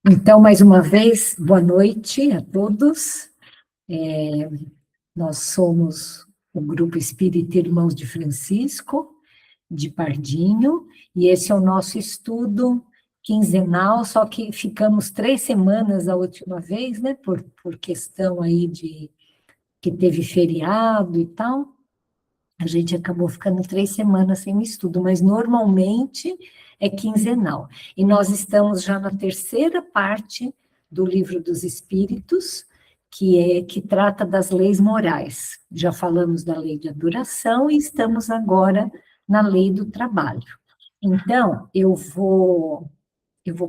Então, mais uma vez, boa noite a todos. Nós somos o Grupo Espírita Irmãos de Francisco, de Pardinho, e esse é o nosso estudo quinzenal, só que ficamos 3 semanas a última vez, né, por questão aí de que teve feriado e tal, a gente acabou ficando 3 semanas sem o estudo, mas normalmente é quinzenal. E nós estamos já na terceira parte do Livro dos Espíritos, que trata das leis morais. Já falamos da lei de adoração e estamos agora na lei do trabalho. Então, eu vou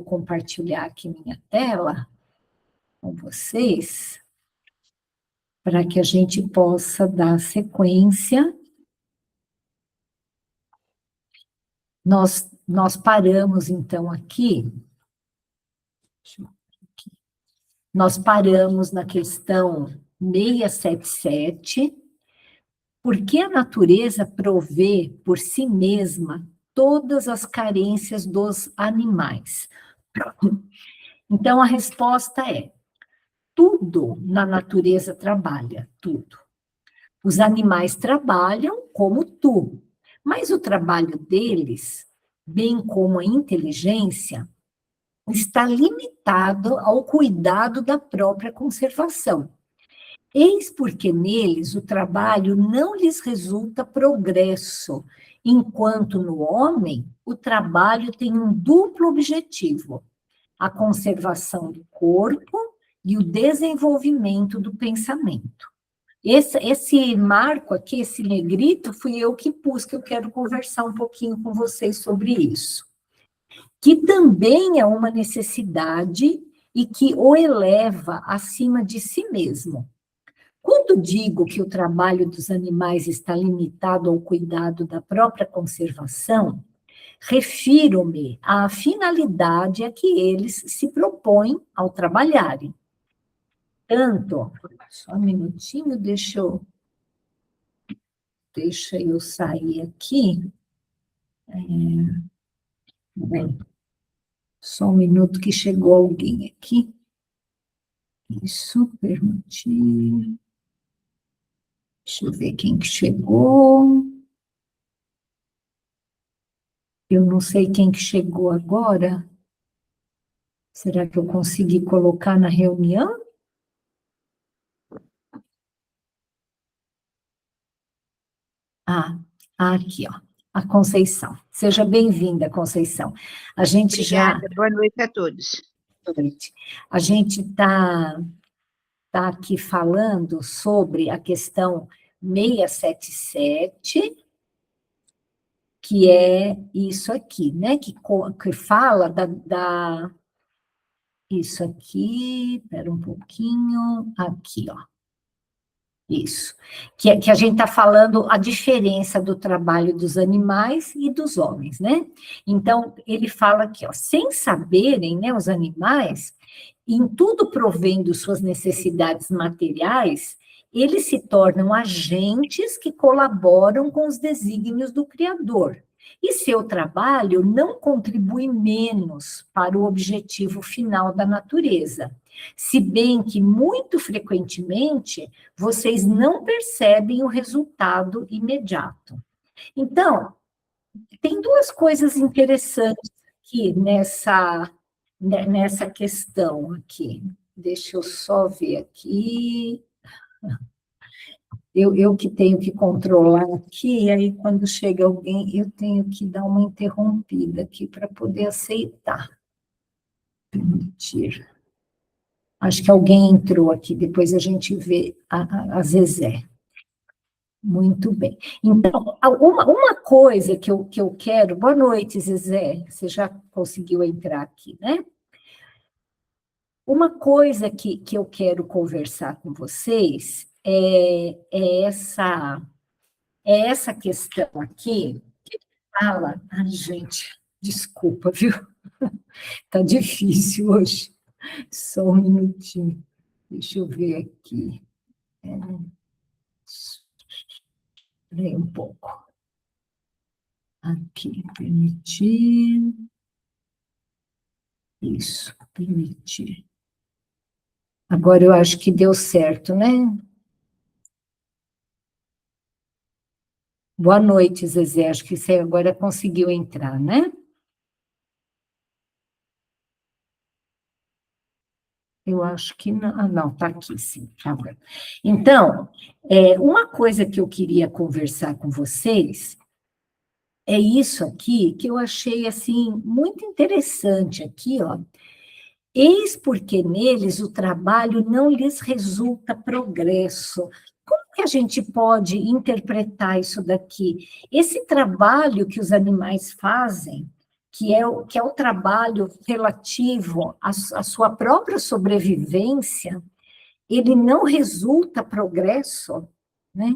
compartilhar aqui minha tela com vocês, para que a gente possa dar sequência. Nós paramos, então, aqui. Nós paramos na questão 677. Por que a natureza provê por si mesma todas as carências dos animais? Então, a resposta é: tudo na natureza trabalha, tudo. Os animais trabalham como tu, mas o trabalho deles, bem como a inteligência, está limitado ao cuidado da própria conservação. Eis porque neles o trabalho não lhes resulta progresso, enquanto no homem o trabalho tem um duplo objetivo: a conservação do corpo e o desenvolvimento do pensamento. Esse marco aqui, esse negrito, fui eu que pus, que eu quero conversar um pouquinho com vocês sobre isso. Que também é uma necessidade e que o eleva acima de si mesmo. Quando digo que o trabalho dos animais está limitado ao cuidado da própria conservação, refiro-me à finalidade a que eles se propõem ao trabalharem. Tanto, só um minutinho, deixa eu sair aqui. Bem, só um minuto que chegou alguém aqui. Isso, permitir. Deixa eu ver quem que chegou. Eu não sei quem que chegou agora. Será que eu consegui colocar na reunião? Aqui, ó. A Conceição. Seja bem-vinda, Conceição. A gente Obrigada, boa noite a todos. Boa noite. A gente tá aqui falando sobre a questão 677, que é isso aqui, né? Que fala isso aqui, espera um pouquinho, aqui, ó. Isso. Que a gente está falando a diferença do trabalho dos animais e dos homens, né? Então, ele fala aqui, ó, sem saberem, né, os animais, em tudo provendo suas necessidades materiais, eles se tornam agentes que colaboram com os desígnios do Criador. E seu trabalho não contribui menos para o objetivo final da natureza, se bem que, muito frequentemente, vocês não percebem o resultado imediato. Então, tem 2 coisas interessantes aqui nessa questão aqui. Deixa eu só ver aqui. Eu que tenho que controlar aqui, e aí quando chega alguém, eu tenho que dar uma interrompida aqui para poder aceitar. Permitir. Acho que alguém entrou aqui, depois a gente vê a Zezé. Muito bem. Então, uma coisa que eu quero... Boa noite, Zezé. Você já conseguiu entrar aqui, né? Uma coisa que eu quero conversar com vocês é essa questão aqui, que fala... Ai, gente, desculpa, viu? Tá difícil hoje. Só um minutinho. Deixa eu ver aqui. Espera um pouco. Aqui, permitir. Isso. Permitir. Agora eu acho que deu certo, né? Boa noite, Zezé. Acho que você agora conseguiu entrar, né? Eu acho que não. Ah, não, está aqui, sim. Tá bom. Então, uma coisa que eu queria conversar com vocês é isso aqui, que eu achei, assim, muito interessante aqui, ó. Eis porque neles o trabalho não lhes resulta progresso. Como que a gente pode interpretar isso daqui? Esse trabalho que os animais fazem, que é o trabalho relativo à sua própria sobrevivência, ele não resulta progresso, né?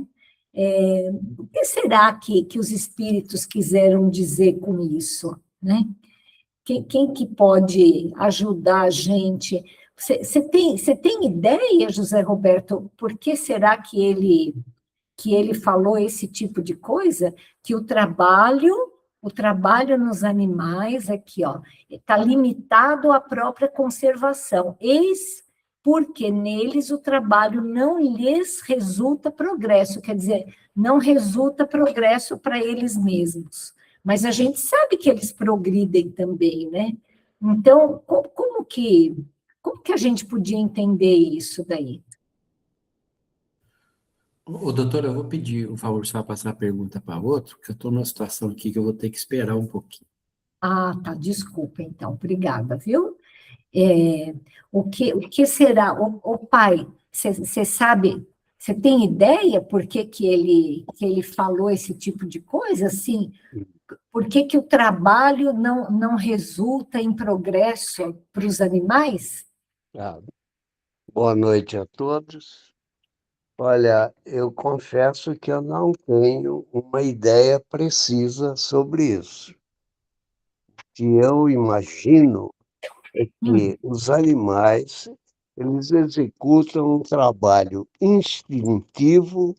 O que será que os espíritos quiseram dizer com isso, né? Quem que pode ajudar a gente? Você tem ideia, José Roberto, por que será que ele falou esse tipo de coisa? Que o trabalho nos animais, aqui, ó, está limitado à própria conservação. Eis porque neles o trabalho não lhes resulta progresso, quer dizer, não resulta progresso para eles mesmos. Mas a gente sabe que eles progridem também, né? Então, como que a gente podia entender isso daí? Doutor, eu vou pedir um favor só passar a pergunta para outro, porque eu estou numa situação aqui que eu vou ter que esperar um pouquinho. Ah, tá, desculpa, então, obrigada, viu? É, o que será? O pai, você sabe, você tem ideia por que ele falou esse tipo de coisa, assim? Por que o trabalho não resulta em progresso para os animais? Ah, boa noite a todos. Olha, eu confesso que eu não tenho uma ideia precisa sobre isso. O que eu imagino é Hum, que os animais, eles executam um trabalho instintivo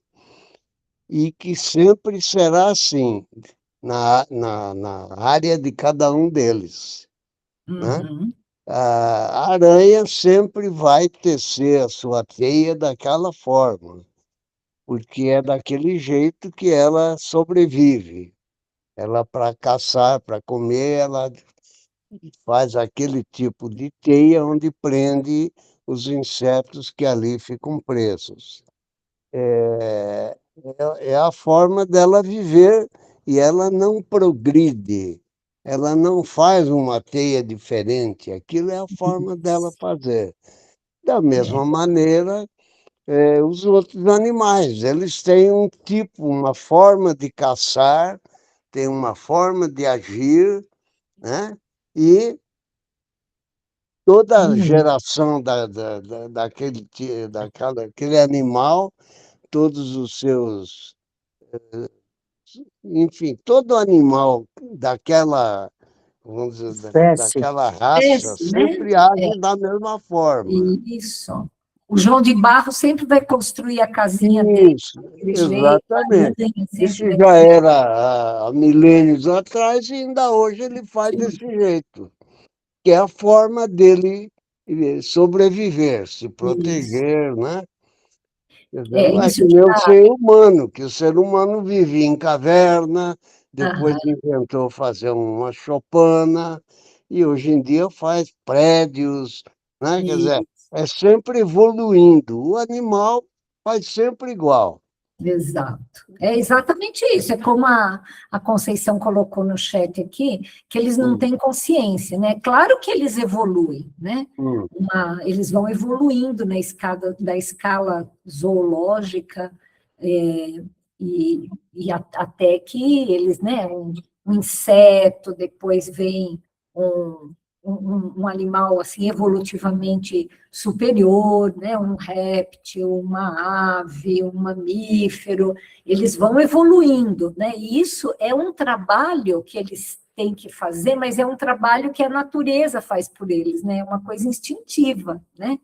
e que sempre será assim, na área de cada um deles, né? uhum, A aranha sempre vai tecer a sua teia daquela forma, porque é daquele jeito que ela sobrevive. Ela, para caçar, para comer, ela faz aquele tipo de teia onde prende os insetos que ali ficam presos. É a forma dela viver e ela não progride, ela não faz uma teia diferente, aquilo é a forma dela fazer. Da mesma maneira, os outros animais, eles têm um tipo, uma forma de caçar, têm uma forma de agir, né? E toda a hum, geração daquele animal, todos os seus, enfim, todo animal daquela, vamos dizer, Espécie. daquela raça Espécie, né? sempre age da mesma forma. Isso. O João de Barro sempre vai construir a casinha dele Isso, daquele jeito, a exatamente. aranha Isso sempre já daquele era há milênios atrás e ainda hoje ele faz desse jeito. jeito, que é a forma dele sobreviver, se Isso. proteger, né? Quer dizer, não é Isso que nem o já. ser humano, que o ser humano vivia em caverna, depois Aham, inventou fazer uma choupana, e hoje em dia faz prédios, né? Quer dizer, isso. é sempre evoluindo. O animal faz sempre igual. Exato. É exatamente isso. É como a Conceição colocou no chat aqui, que eles não Hum, têm consciência, né? Claro que eles evoluem, né? hum. Eles vão evoluindo da escala zoológica, até que eles, né? Um inseto, depois vem um animal assim evolutivamente superior, né? Um réptil, uma ave, um mamífero, eles vão evoluindo, né? E isso é um trabalho que eles têm que fazer, mas é um trabalho que a natureza faz por eles, né? É uma coisa instintiva, né?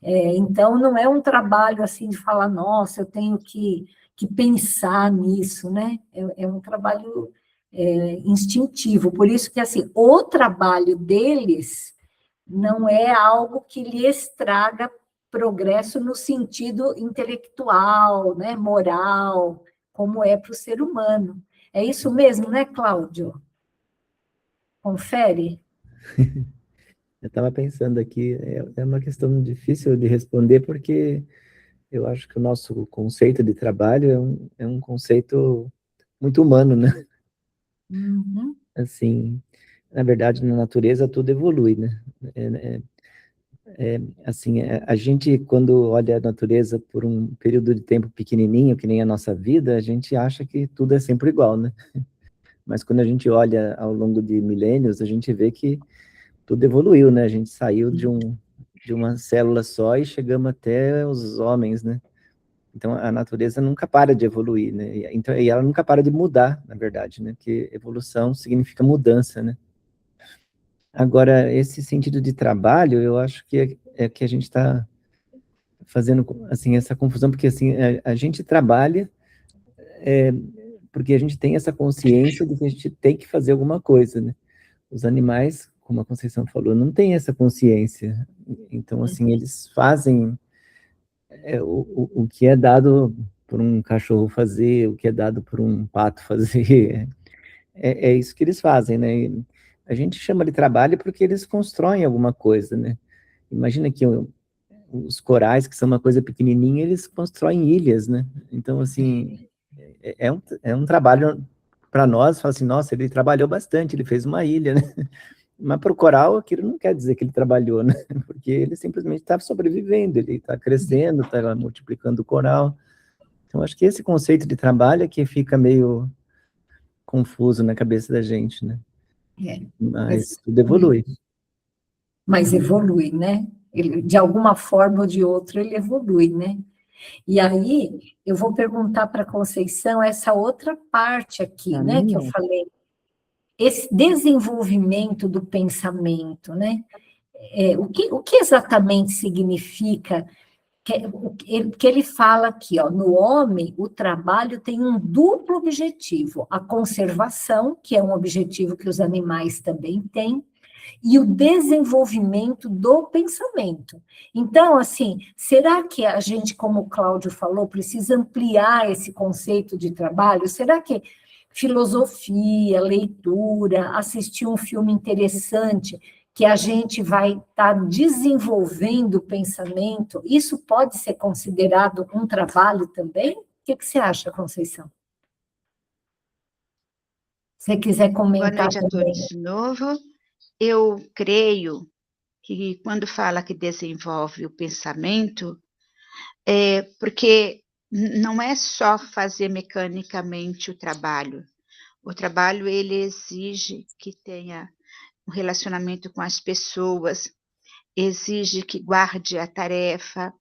Então, não é um trabalho assim de falar, nossa, eu tenho que pensar nisso, né? É um trabalho instintivo. Por isso que, assim, o trabalho deles não é algo que lhe estraga progresso no sentido intelectual, né, moral, como é para o ser humano. É isso mesmo, né, Cláudio? Confere? Eu estava pensando aqui, é uma questão difícil de responder, porque eu acho que o nosso conceito de trabalho é um conceito muito humano, né? Uhum. Assim, na verdade, na natureza tudo evolui, né? É, assim, a gente, quando olha a natureza por um período de tempo pequenininho, que nem a nossa vida, a gente acha que tudo é sempre igual, né? Mas quando a gente olha ao longo de milênios, a gente vê que tudo evoluiu, né? A gente saiu de uma célula só e chegamos até os homens, né? Então, a natureza nunca para de evoluir, né? E ela nunca para de mudar, na verdade, né? Porque evolução significa mudança, né? Agora, esse sentido de trabalho, eu acho que é que a gente está fazendo, assim, essa confusão, porque, assim, a gente trabalha porque a gente tem essa consciência de que a gente tem que fazer alguma coisa, né? Os animais, como a Conceição falou, não têm essa consciência. Então, assim, eles fazem o que é dado por um cachorro fazer, o que é dado por um pato fazer. É isso que eles fazem, né? E a gente chama de trabalho porque eles constroem alguma coisa, né? Imagina que os corais, que são uma coisa pequenininha, eles constroem ilhas, né? Então, assim, é um trabalho para nós, fala assim, nossa, ele trabalhou bastante, ele fez uma ilha, né? Mas para o coral, aquilo não quer dizer que ele trabalhou, né? Porque ele simplesmente está sobrevivendo, ele está crescendo, está multiplicando o coral. Então, acho que esse conceito de trabalho é que fica meio confuso na cabeça da gente, né? Mas tudo evolui. Mas evolui, né? Ele, de alguma forma ou de outra, ele evolui, né? E aí, eu vou perguntar para a Conceição essa outra parte aqui, né? Que eu falei, esse desenvolvimento do pensamento, né? O que exatamente significa que ele fala aqui, ó, no homem, o trabalho tem um duplo objetivo, a conservação, que é um objetivo que os animais também têm, e o desenvolvimento do pensamento. Então, assim, será que a gente, como o Cláudio falou, precisa ampliar esse conceito de trabalho? Será que filosofia, leitura, assistir um filme interessante, que a gente vai estar desenvolvendo o pensamento, isso pode ser considerado um trabalho também? O que você acha, Conceição? Se você quiser Boa comentar noite a também. todos de novo. Eu creio que quando fala que desenvolve o pensamento, porque não é só fazer mecanicamente o trabalho. O trabalho, ele exige que tenha um relacionamento com as pessoas, exige que guarde a tarefa,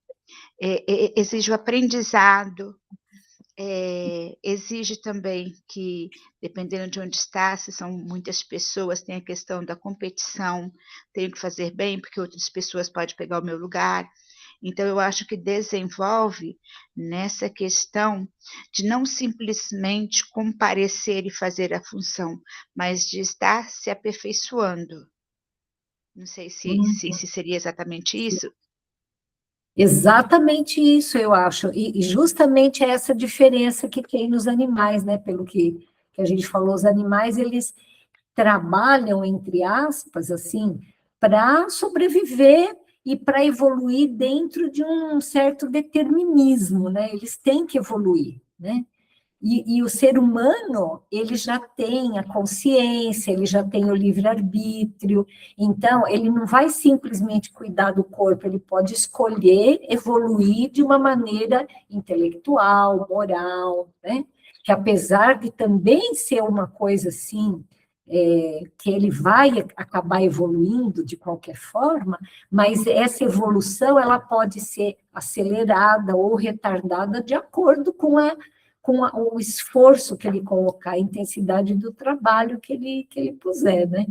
exige o aprendizado, exige também que, dependendo de onde está, se são muitas pessoas, tem a questão da competição, tenho que fazer bem porque outras pessoas podem pegar o meu lugar. Então, eu acho que desenvolve nessa questão de não simplesmente comparecer e fazer a função, mas de estar se aperfeiçoando. Não sei se seria exatamente isso. Exatamente isso, eu acho. E justamente essa diferença que tem nos animais, né? Pelo que a gente falou, os animais, eles trabalham, entre aspas, assim, para sobreviver e para evoluir dentro de um certo determinismo, né? Eles têm que evoluir, né? E o ser humano, ele já tem a consciência, ele já tem o livre-arbítrio, então, ele não vai simplesmente cuidar do corpo, ele pode escolher evoluir de uma maneira intelectual, moral, né? Que apesar de também ser uma coisa assim, que ele vai acabar evoluindo de qualquer forma, mas essa evolução, ela pode ser acelerada ou retardada de acordo com o esforço que ele colocar, a intensidade do trabalho que ele puser, né?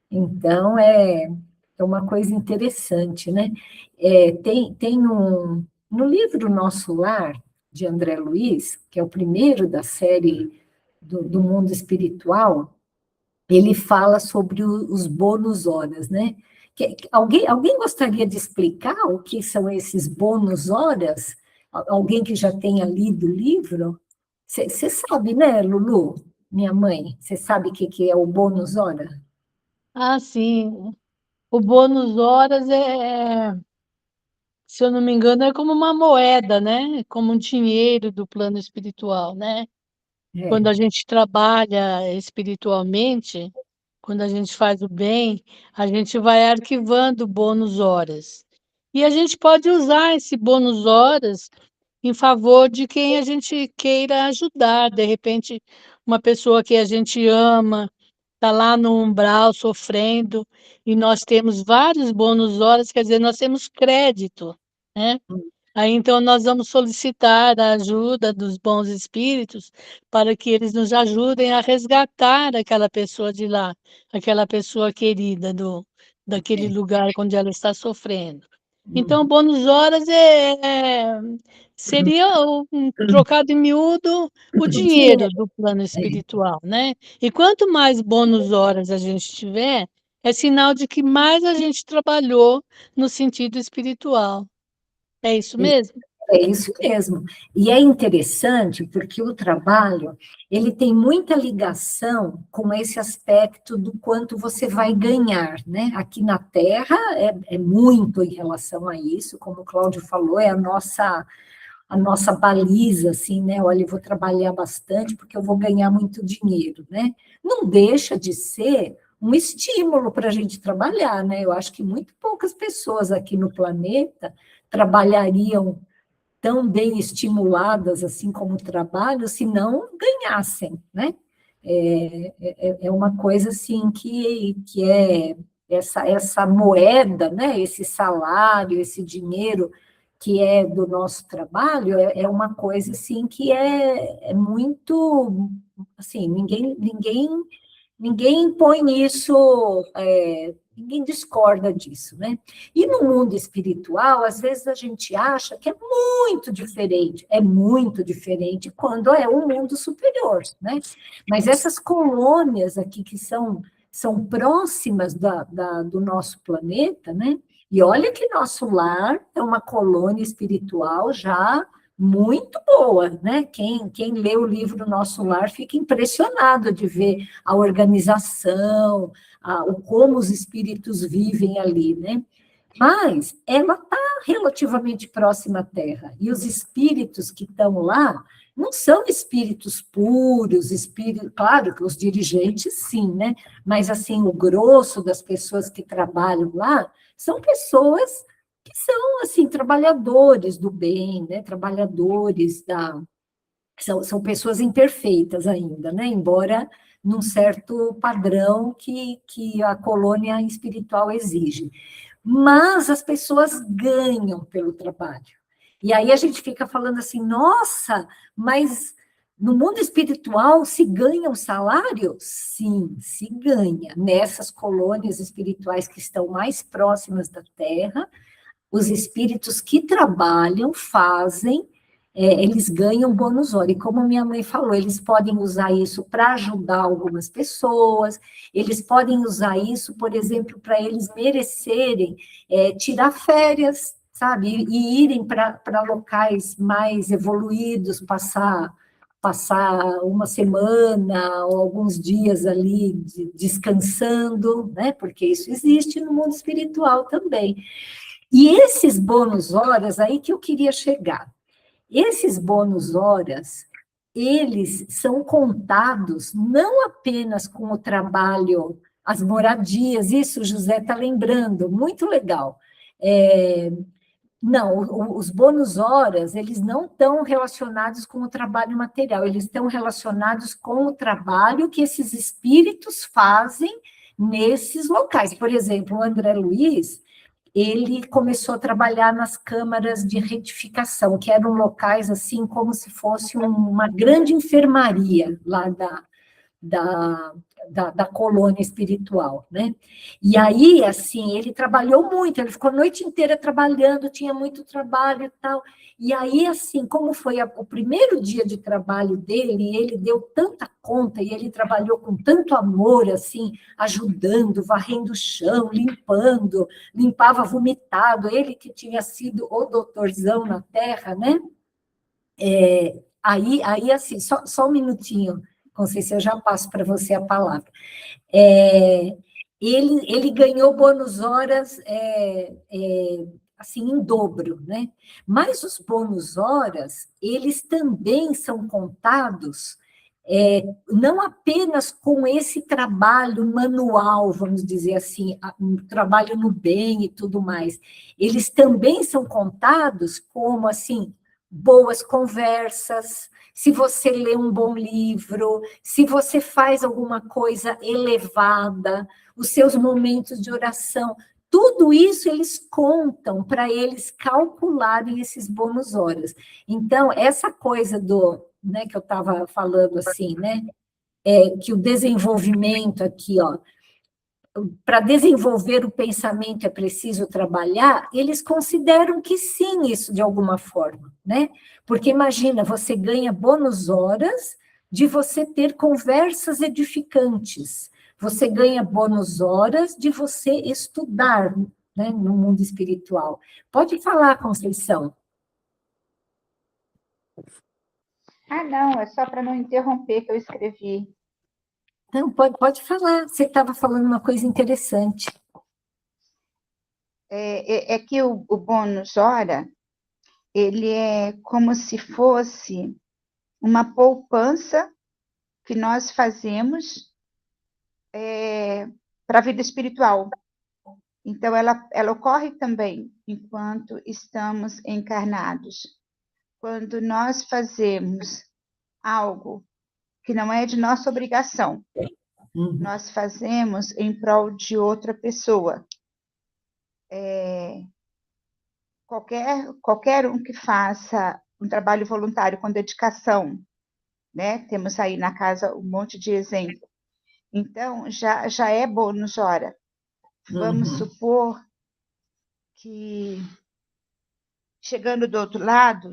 Então, é uma coisa interessante, né? Tem no livro Nosso Lar, de André Luiz, que é o primeiro da série do mundo espiritual, ele fala sobre os bônus horas, né? Alguém gostaria de explicar o que são esses bônus horas? Alguém que já tenha lido o livro? Você sabe, né, Lulu? Minha mãe, você sabe o que é o bônus hora? Ah, sim. O bônus horas se eu não me engano, é como uma moeda, né? Como um dinheiro do plano espiritual, né? Quando a É. gente trabalha espiritualmente, quando a gente faz o bem, a gente vai arquivando bônus horas. E a gente pode usar esse bônus horas em favor de quem a gente queira ajudar. De repente, uma pessoa que a gente ama está lá no umbral sofrendo, e nós temos vários bônus horas, quer dizer, nós temos crédito, né? Aí então nós vamos solicitar a ajuda dos bons espíritos para que eles nos ajudem a resgatar aquela pessoa de lá, aquela pessoa querida daquele lugar onde ela está sofrendo. Então, bônus horas seria, trocado em miúdo, o dinheiro do plano espiritual, né? E quanto mais bônus horas a gente tiver, é sinal de que mais a gente trabalhou no sentido espiritual. É isso mesmo? É isso mesmo. E é interessante porque o trabalho, ele tem muita ligação com esse aspecto do quanto você vai ganhar, né? Aqui na Terra é muito em relação a isso, como o Cláudio falou, é a nossa baliza, assim, né? Olha, eu vou trabalhar bastante porque eu vou ganhar muito dinheiro, né? Não deixa de ser um estímulo para a gente trabalhar, né? Eu acho que muito poucas pessoas aqui no planeta trabalhariam tão bem estimuladas assim como trabalho, se não ganhassem, né? É uma coisa assim que é essa moeda, né? Esse salário, esse dinheiro que é do nosso trabalho, é uma coisa assim que é muito assim, ninguém põe isso, ninguém discorda disso, né? E no mundo espiritual, às vezes a gente acha que é muito diferente quando é um mundo superior, né? Mas essas colônias aqui que são próximas do nosso planeta, né? E olha que nosso lar é uma colônia espiritual já muito boa, né? Quem lê o livro Nosso Lar fica impressionado de ver a organização, como os espíritos vivem ali, né? Mas ela está relativamente próxima à Terra, e os espíritos que estão lá não são espíritos puros, claro que os dirigentes sim, né? Mas assim, o grosso das pessoas que trabalham lá são pessoas que são assim trabalhadores do bem, né? Trabalhadores são pessoas imperfeitas ainda, né? Embora num certo padrão que a colônia espiritual exige. Mas as pessoas ganham pelo trabalho. E aí a gente fica falando assim, nossa, mas no mundo espiritual se ganha um salário? Sim, se ganha. Nessas colônias espirituais que estão mais próximas da Terra, os espíritos que trabalham, fazem, eles ganham bônus hora. E como minha mãe falou, eles podem usar isso para ajudar algumas pessoas, eles podem usar isso, por exemplo, para eles merecerem tirar férias, sabe? E irem para locais mais evoluídos, passar uma semana ou alguns dias ali descansando, né? Porque isso existe no mundo espiritual também. E esses bônus horas, aí que eu queria chegar. Esses bônus horas, eles são contados não apenas com o trabalho, as moradias, isso o José está lembrando, muito legal. Não, os bônus horas, eles não estão relacionados com o trabalho material, eles estão relacionados com o trabalho que esses espíritos fazem nesses locais. Por exemplo, o André Luiz, ele começou a trabalhar nas câmaras de retificação, que eram locais assim como se fosse uma grande enfermaria lá da colônia espiritual, né? E aí, assim, ele trabalhou muito, ele ficou a noite inteira trabalhando, tinha muito trabalho e tal. E aí, assim, como foi o primeiro dia de trabalho dele, ele deu tanta conta e ele trabalhou com tanto amor, assim, ajudando, varrendo o chão, limpando, limpava vomitado, ele que tinha sido o doutorzão na Terra, né? Aí assim, só um minutinho, Conceição, eu já passo para você a palavra. Ele ganhou bônus horas assim, em dobro, né? Mas os bônus horas, eles também são contados não apenas com esse trabalho manual, vamos dizer assim, um trabalho no bem e tudo mais, eles também são contados como, assim, boas conversas, se você lê um bom livro, se você faz alguma coisa elevada, os seus momentos de oração, tudo isso eles contam para eles calcularem esses bônus horas. Então, essa coisa né, que eu estava falando assim, né, que o desenvolvimento aqui, ó, para desenvolver o pensamento é preciso trabalhar, eles consideram que sim, isso de alguma forma, né? Porque imagina, você ganha bônus horas de você ter conversas edificantes, você ganha bônus horas de você estudar, né, no mundo espiritual. Pode falar, Conceição. Não, é só para não interromper que eu escrevi. Não, pode falar, você estava falando uma coisa interessante. É que o bônus hora, ele é como se fosse uma poupança que nós fazemos para a vida espiritual. Então, ela ocorre também enquanto estamos encarnados. Quando nós fazemos algo que não é de nossa obrigação, nós fazemos em prol de outra pessoa. Qualquer um que faça um trabalho voluntário com dedicação, né? Temos aí na casa um monte de exemplo. Então, já é bônus hora. Vamos supor que, chegando do outro lado,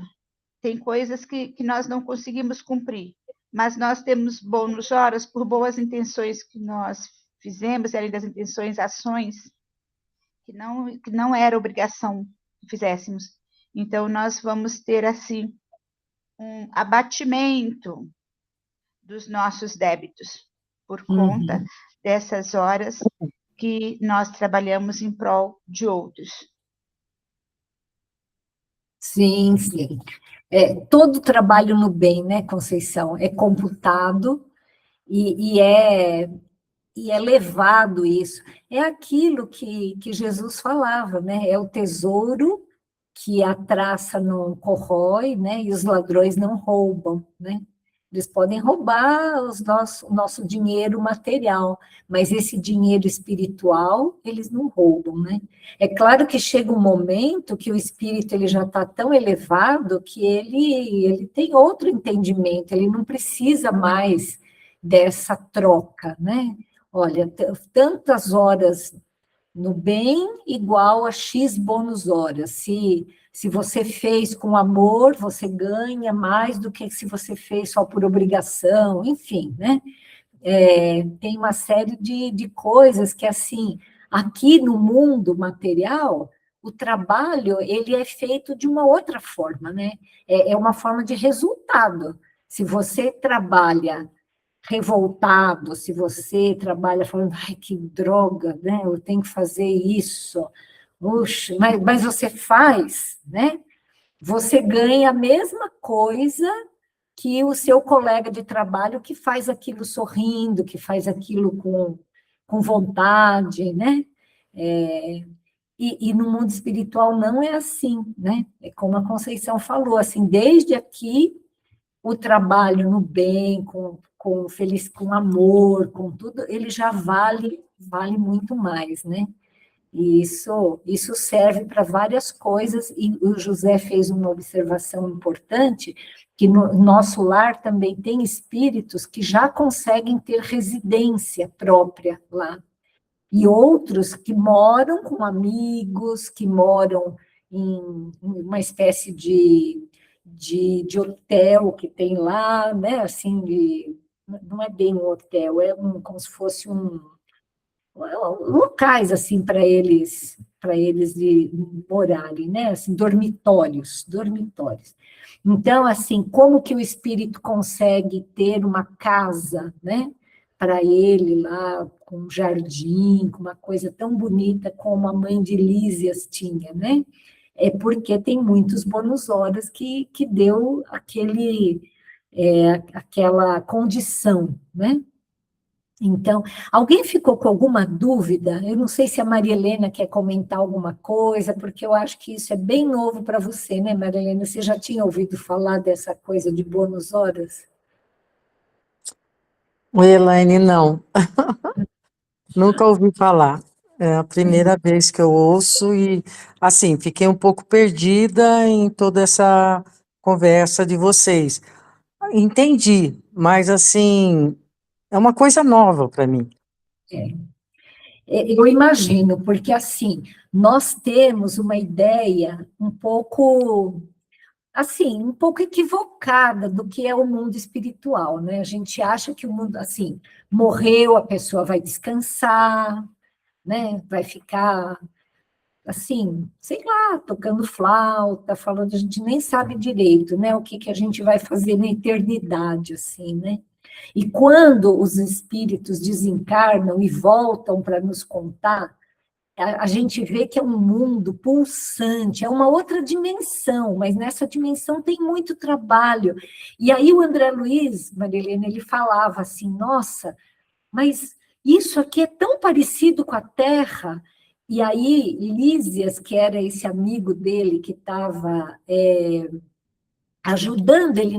tem coisas que nós não conseguimos cumprir, mas nós temos bônus horas por boas intenções que nós fizemos, e além das intenções, ações que não era obrigação que fizéssemos. Então, nós vamos ter, assim, um abatimento dos nossos débitos por conta dessas horas que nós trabalhamos em prol de outros. Sim, sim. Todo trabalho no bem, né, Conceição, é computado e é levado isso. É aquilo que Jesus falava, né? É o tesouro que a traça não corrói, né? E os ladrões não roubam, né? Eles podem roubar o nosso dinheiro material, mas esse dinheiro espiritual, eles não roubam, né? É claro que chega um momento que o espírito ele já está tão elevado que ele tem outro entendimento, ele não precisa mais dessa troca, né? Olha, tantas horas no bem igual a X bônus horas. Se você fez com amor, você ganha mais do que se você fez só por obrigação, enfim, né? Tem uma série de coisas que, assim, aqui no mundo material, o trabalho, ele é feito de uma outra forma, né? É uma forma de resultado. Se você trabalha revoltado, se você trabalha falando, ai, que droga, né? Eu tenho que fazer isso. Puxa, mas você faz, né? Você ganha a mesma coisa que o seu colega de trabalho que faz aquilo sorrindo, que faz aquilo com vontade, né? E no mundo espiritual não é assim, né? É como a Conceição falou, assim, desde aqui, o trabalho no bem, com amor, com tudo, ele já vale muito mais, né? E isso serve para várias coisas, e o José fez uma observação importante, que no nosso lar também tem espíritos que já conseguem ter residência própria lá, e outros que moram com amigos, que moram em uma espécie de hotel que tem lá, né, assim, não é bem um hotel, é como se fosse locais assim para eles morarem, né? Assim, dormitórios. Então, assim, como que o espírito consegue ter uma casa, né? Para ele lá, com um jardim, com uma coisa tão bonita como a mãe de Lísias tinha, né? É porque tem muitos bônus horas que deu aquela condição, né? Então, alguém ficou com alguma dúvida? Eu não sei se a Maria Helena quer comentar alguma coisa, porque eu acho que isso é bem novo para você, né, Maria Helena? Você já tinha ouvido falar dessa coisa de bônus horas? Oi, Elaine, não. Nunca ouvi falar. É a primeira vez que eu ouço e, assim, fiquei um pouco perdida em toda essa conversa de vocês. Entendi, mas, assim, é uma coisa nova para mim. Eu imagino, porque assim, nós temos uma ideia um pouco, assim, um pouco equivocada do que é o mundo espiritual, né? A gente acha que o mundo, assim, morreu, a pessoa vai descansar, né? Vai ficar, assim, sei lá, tocando flauta, falando, a gente nem sabe direito, né? O que que a gente vai fazer na eternidade, assim, né? E quando os espíritos desencarnam e voltam para nos contar, a gente vê que é um mundo pulsante, é uma outra dimensão, mas nessa dimensão tem muito trabalho. E aí o André Luiz, Marilene, ele falava assim, nossa, mas isso aqui é tão parecido com a Terra. E aí Lísias, que era esse amigo dele que estava ajudando ele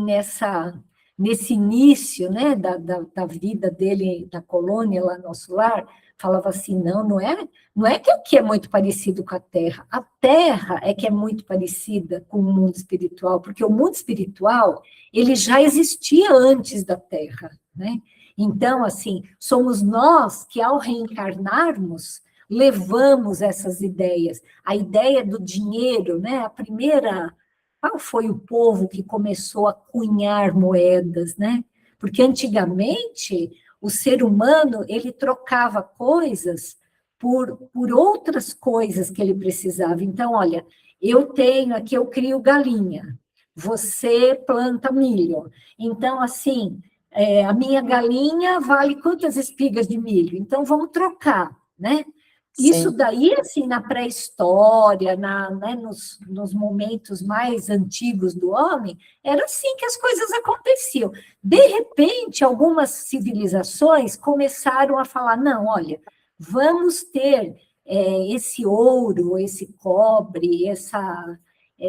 nesse início, né, da vida dele na colônia, lá no nosso lar, falava assim, não é que o que é muito parecido com a Terra é que é muito parecida com o mundo espiritual, porque o mundo espiritual, ele já existia antes da Terra, né? Então, assim, somos nós que, ao reencarnarmos, levamos essas ideias. A ideia do dinheiro, né, qual foi o povo que começou a cunhar moedas, né? Porque antigamente o ser humano ele trocava coisas por outras coisas que ele precisava. Então, olha, eu tenho aqui, eu crio galinha, você planta milho. Então, assim, a minha galinha vale quantas espigas de milho? Então, vamos trocar, né? Isso Sim. daí, assim, na pré-história, né, nos momentos mais antigos do homem, era assim que as coisas aconteciam. De repente, algumas civilizações começaram a falar, não, olha, vamos ter esse ouro, esse cobre,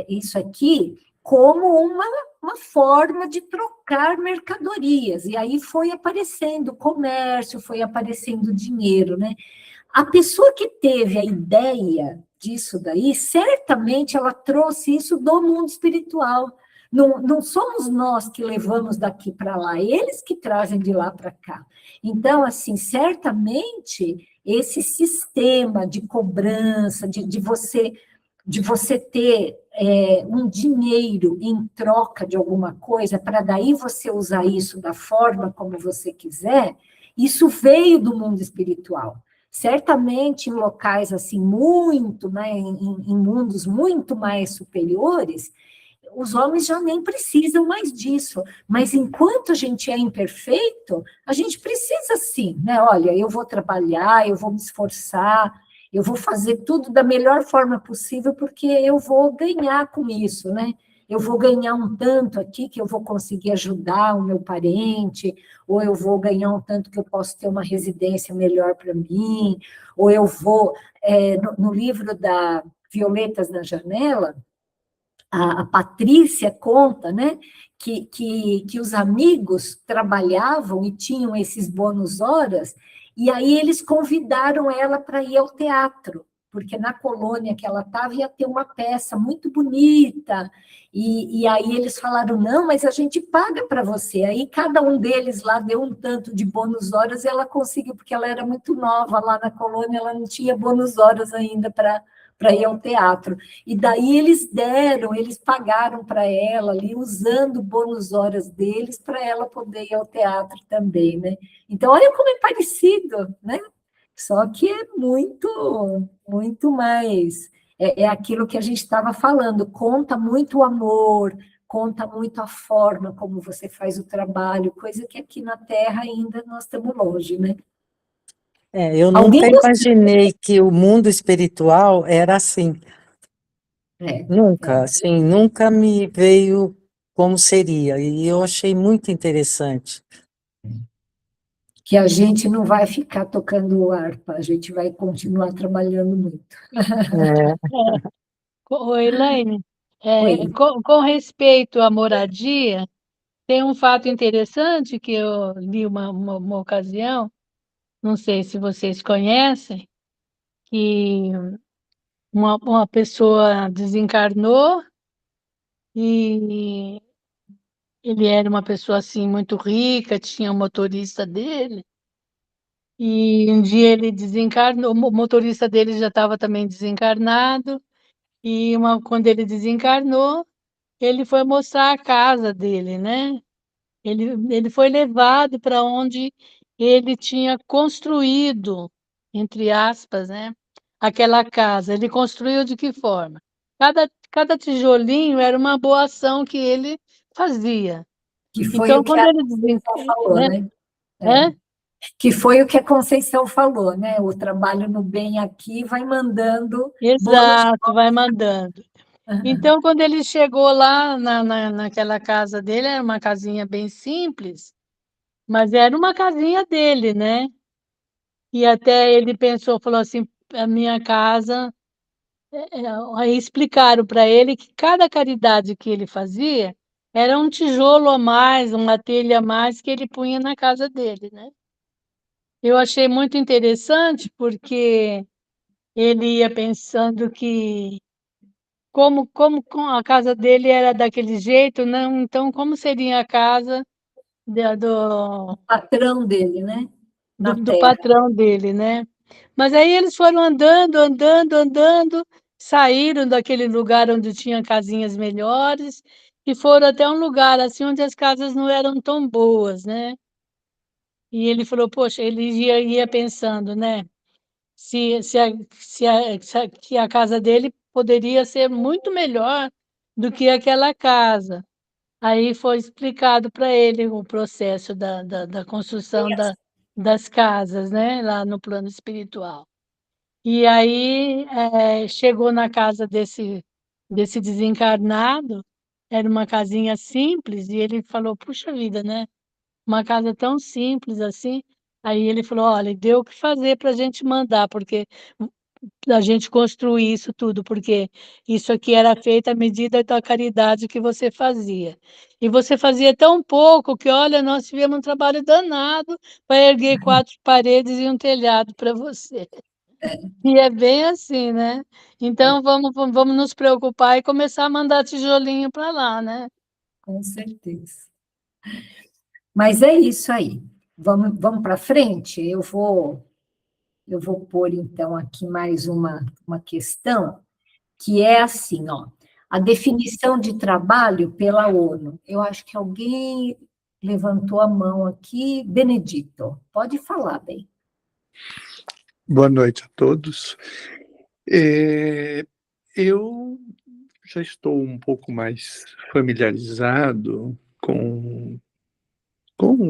isso aqui, como uma forma de trocar mercadorias. E aí foi aparecendo o comércio, foi aparecendo o dinheiro, né? A pessoa que teve a ideia disso daí, certamente ela trouxe isso do mundo espiritual. Não somos nós que levamos daqui para lá, eles que trazem de lá para cá. Então, assim, certamente esse sistema de cobrança, de você ter um dinheiro em troca de alguma coisa, para daí você usar isso da forma como você quiser, isso veio do mundo espiritual. Certamente em locais assim muito, né, em mundos muito mais superiores, os homens já nem precisam mais disso, mas enquanto a gente é imperfeito, a gente precisa sim, né? Olha, eu vou trabalhar, eu vou me esforçar, eu vou fazer tudo da melhor forma possível, porque eu vou ganhar com isso, né? Eu vou ganhar um tanto aqui que eu vou conseguir ajudar o meu parente, ou eu vou ganhar um tanto que eu posso ter uma residência melhor para mim, ou eu vou... no livro da Violetas na Janela, a Patrícia conta, né, que os amigos trabalhavam e tinham esses bônus horas, e aí eles convidaram ela para ir ao teatro, porque na colônia que ela estava ia ter uma peça muito bonita, e aí eles falaram, não, mas a gente paga para você. Aí cada um deles lá deu um tanto de bônus horas e ela conseguiu, porque ela era muito nova lá na colônia, ela não tinha bônus horas ainda para ir ao teatro. E daí eles pagaram para ela ali, usando bônus horas deles, para ela poder ir ao teatro também, né? Então, olha como é parecido, né? Só que é muito, muito mais. É aquilo que a gente estava falando, conta muito o amor, conta muito a forma como você faz o trabalho, coisa que aqui na Terra ainda nós estamos longe, né? Eu nunca imaginei que o mundo espiritual era assim. Nunca, assim, nunca me veio como seria, e eu achei muito interessante. Que a gente não vai ficar tocando harpa, a gente vai continuar trabalhando muito. Elaine, Oi. com respeito à moradia, tem um fato interessante que eu li uma ocasião, não sei se vocês conhecem, que uma pessoa desencarnou e ele era uma pessoa assim muito rica, tinha um motorista dele, e um dia ele desencarnou, o motorista dele já estava também desencarnado, e quando ele desencarnou, ele foi mostrar a casa dele, né? Ele foi levado para onde ele tinha construído, entre aspas, né, aquela casa. Ele construiu de que forma? Cada tijolinho era uma boa ação que ele fazia. Que foi Então, o que quando a ele Conceição falou, né? né? Que foi o que a Conceição falou, né? O trabalho no bem aqui vai mandando bônus. Exato, vai mandando. Então, quando ele chegou lá naquela casa dele, era uma casinha bem simples, mas era uma casinha dele, né? E até ele pensou, falou assim, a minha casa, aí explicaram para ele que cada caridade que ele fazia era um tijolo a mais, uma telha a mais que ele punha na casa dele, né? Eu achei muito interessante porque ele ia pensando que como a casa dele era daquele jeito, não, então como seria a casa do Patrão dele, né? Na do Terra. patrão dele, né. Mas aí eles foram andando, andando, andando, saíram daquele lugar onde tinha casinhas melhores e foram até um lugar, assim, onde as casas não eram tão boas, né. E ele falou: "Poxa", ele ia pensando, né, se que a casa dele poderia ser muito melhor do que aquela casa. Aí foi explicado para ele o processo da construção das casas, né, lá no plano espiritual. E aí, chegou na casa desse desencarnado, era uma casinha simples, e ele falou: "Puxa vida, né, uma casa tão simples assim". Aí ele falou: "Olha, deu o que fazer para a gente mandar, porque da gente construir isso tudo, porque isso aqui era feito à medida da caridade que você fazia. E você fazia tão pouco que, olha, nós tivemos um trabalho danado para erguer 4 paredes e um telhado para você". E é bem assim, né. Então vamos nos preocupar e começar a mandar tijolinho para lá, né. Com certeza. Mas é isso aí. Vamos para frente? Eu vou pôr, então, aqui mais uma questão, que é assim, ó, a definição de trabalho pela ONU. Eu acho que alguém levantou a mão aqui. Benedito, pode falar, bem. Boa noite a todos. Eu já estou um pouco mais familiarizado com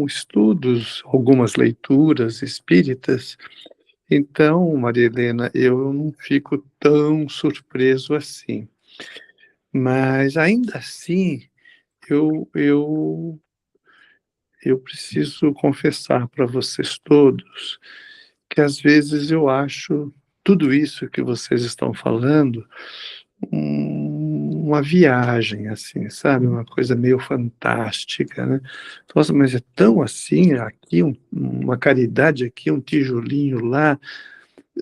estudos, algumas leituras espíritas, então, Maria Helena, eu não fico tão surpreso assim. Mas, ainda assim, eu preciso confessar para vocês todos que, às vezes, eu acho tudo isso que vocês estão falando uma viagem, assim, sabe? Uma coisa meio fantástica, né? Nossa, mas é tão assim, aqui uma caridade aqui, um tijolinho lá,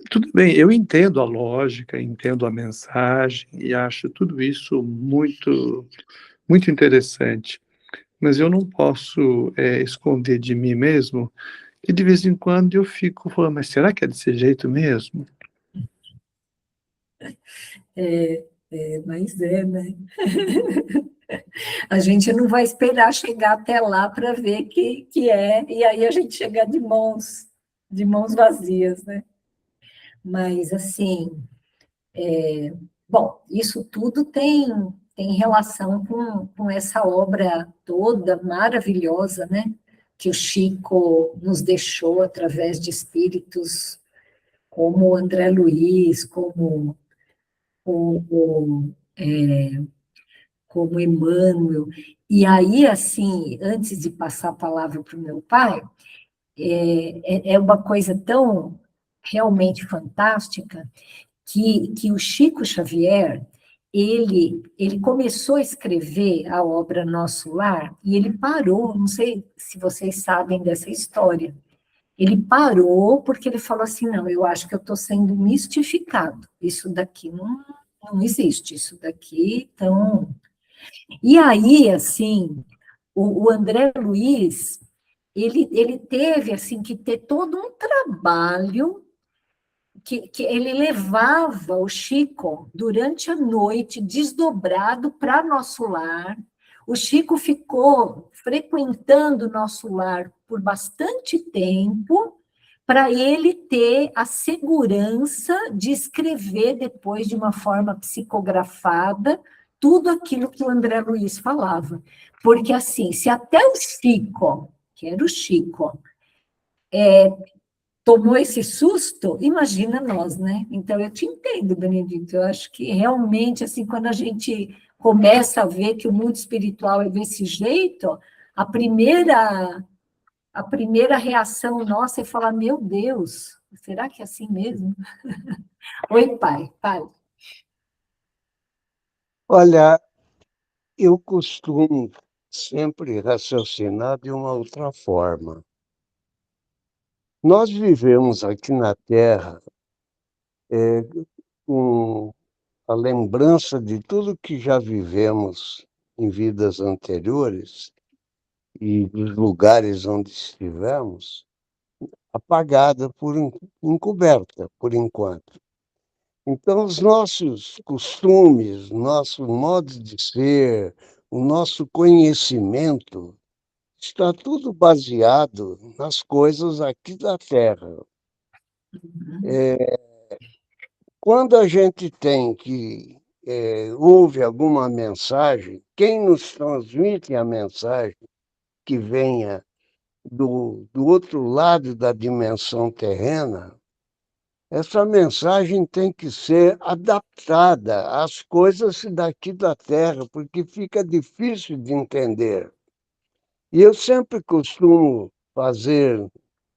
Tudo bem, eu entendo a lógica, entendo a mensagem e acho tudo isso muito, muito interessante, mas eu não posso esconder de mim mesmo que de vez em quando eu fico falando, mas será que é desse jeito mesmo? Mas né? A gente não vai esperar chegar até lá para ver que é, e aí a gente chegar de mãos vazias, né? Mas, assim, bom, isso tudo tem relação com essa obra toda maravilhosa, né? Que o Chico nos deixou através de espíritos como o André Luiz, como como Emmanuel. E aí, assim, antes de passar a palavra para o meu pai, é uma coisa tão realmente fantástica que o Chico Xavier, ele começou a escrever a obra Nosso Lar e ele parou, não sei se vocês sabem dessa história, ele parou porque ele falou assim, não, eu acho que eu estou sendo mistificado, isso daqui não existe, isso daqui, então... E aí, assim, o André Luiz, ele teve, assim, que ter todo um trabalho que ele levava o Chico durante a noite, desdobrado para Nosso Lar. O Chico ficou frequentando Nosso Lar por bastante tempo, para ele ter a segurança de escrever depois de uma forma psicografada tudo aquilo que o André Luiz falava. Porque, assim, se até o Chico, que era o Chico, tomou esse susto, imagina nós, né? Então, eu te entendo, Benedito, eu acho que realmente, assim, quando a gente começa a ver que o mundo espiritual é desse jeito, a primeira reação nossa é falar, meu Deus, será que é assim mesmo? Oi, pai. Olha, eu costumo sempre raciocinar de uma outra forma. Nós vivemos aqui na Terra com a lembrança de tudo que já vivemos em vidas anteriores e dos lugares onde estivemos, apagada encoberta, por enquanto. Então, os nossos costumes, nosso modo de ser, o nosso conhecimento, está tudo baseado nas coisas aqui da Terra. Quando a gente tem que ouve alguma mensagem, quem nos transmite a mensagem que venha do outro lado da dimensão terrena, essa mensagem tem que ser adaptada às coisas daqui da Terra, porque fica difícil de entender. E eu sempre costumo fazer,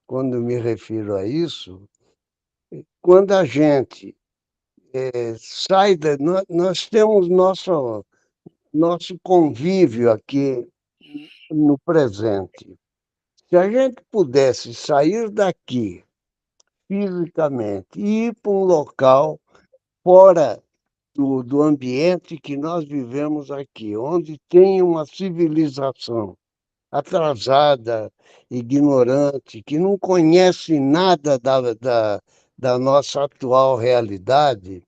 quando me refiro a isso, quando a gente sai da... Nós temos nosso convívio aqui no presente. Se a gente pudesse sair daqui fisicamente e ir para um local fora do ambiente que nós vivemos aqui, onde tem uma civilização atrasada, ignorante, que não conhece nada da nossa atual realidade,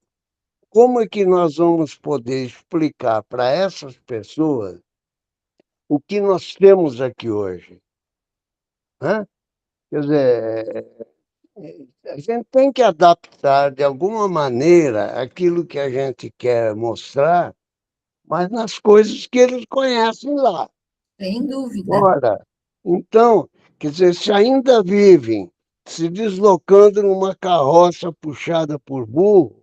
como é que nós vamos poder explicar para essas pessoas o que nós temos aqui hoje? Hã? Quer dizer, a gente tem que adaptar de alguma maneira aquilo que a gente quer mostrar, mas nas coisas que eles conhecem lá. Sem dúvida. Ora, então, quer dizer, se ainda vivem se deslocando numa carroça puxada por burro,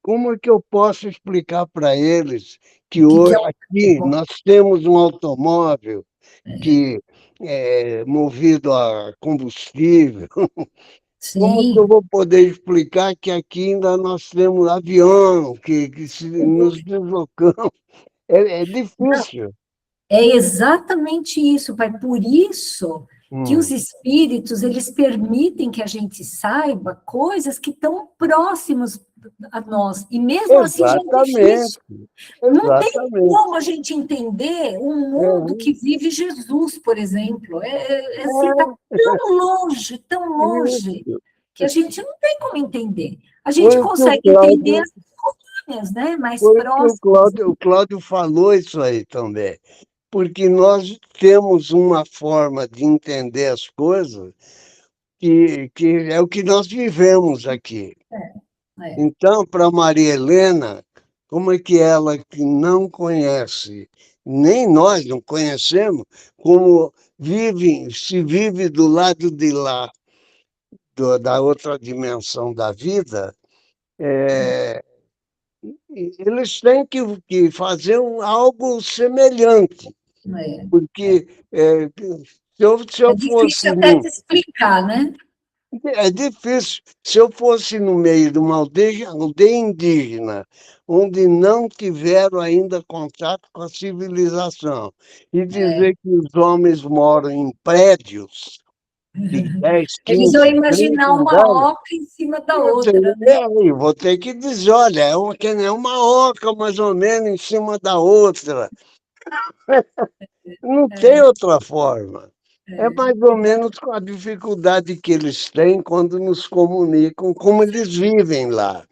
como é que eu posso explicar para eles que hoje aqui nós temos um automóvel que é movido a combustível? Como que eu vou poder explicar que aqui ainda nós temos avião, que nos deslocamos? É difícil. É exatamente isso, pai. Por isso que os espíritos, eles permitem que a gente saiba coisas que estão próximas a nós, e mesmo assim já é Exatamente, difícil. Não tem exatamente. como a gente entender um mundo que vive Jesus, por exemplo. Assim, está tão longe, que a gente não tem como entender. A gente Foi o que o consegue Cláudio- entender as coisinhas, né, mais Foi o que próximas. o Cláudio falou isso aí também, porque nós temos uma forma de entender as coisas que é o que nós vivemos aqui. É. Então, para Maria Helena, como é que ela que não conhece, nem nós não conhecemos, como se vive do lado de lá, da outra dimensão da vida, eles têm que fazer algo semelhante, É. porque se É eu difícil fosse até de explicar, né? É difícil. Se eu fosse no meio de uma aldeia indígena, onde não tiveram ainda contato com a civilização, e dizer que os homens moram em prédios de 10, Eles vão 15, 30 imaginar uma andares, oca em cima da outra, né? eu vou ter que dizer, olha, que nem uma oca mais ou menos em cima da outra. Não tem outra forma. É mais ou menos com a dificuldade que eles têm quando nos comunicam, como eles vivem lá.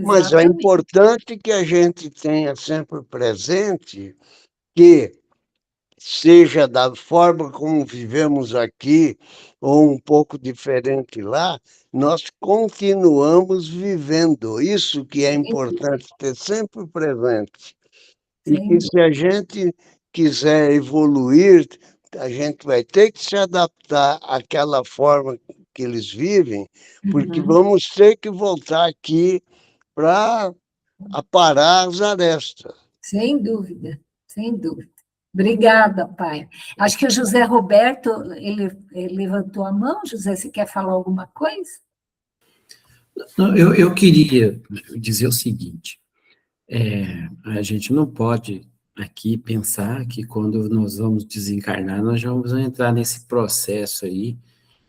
Mas é Exatamente. importante que a gente tenha sempre presente que, seja da forma como vivemos aqui, ou um pouco diferente lá, nós continuamos vivendo. Isso que é importante ter sempre presente. E que se a gente quiser evoluir, a gente vai ter que se adaptar àquela forma que eles vivem, porque vamos ter que voltar aqui para aparar as arestas. Sem dúvida, sem dúvida. Obrigada, pai. Acho que o José Roberto, ele levantou a mão. José, você quer falar alguma coisa? Não, eu queria dizer o seguinte, a gente não pode aqui pensar que quando nós vamos desencarnar, nós já vamos entrar nesse processo aí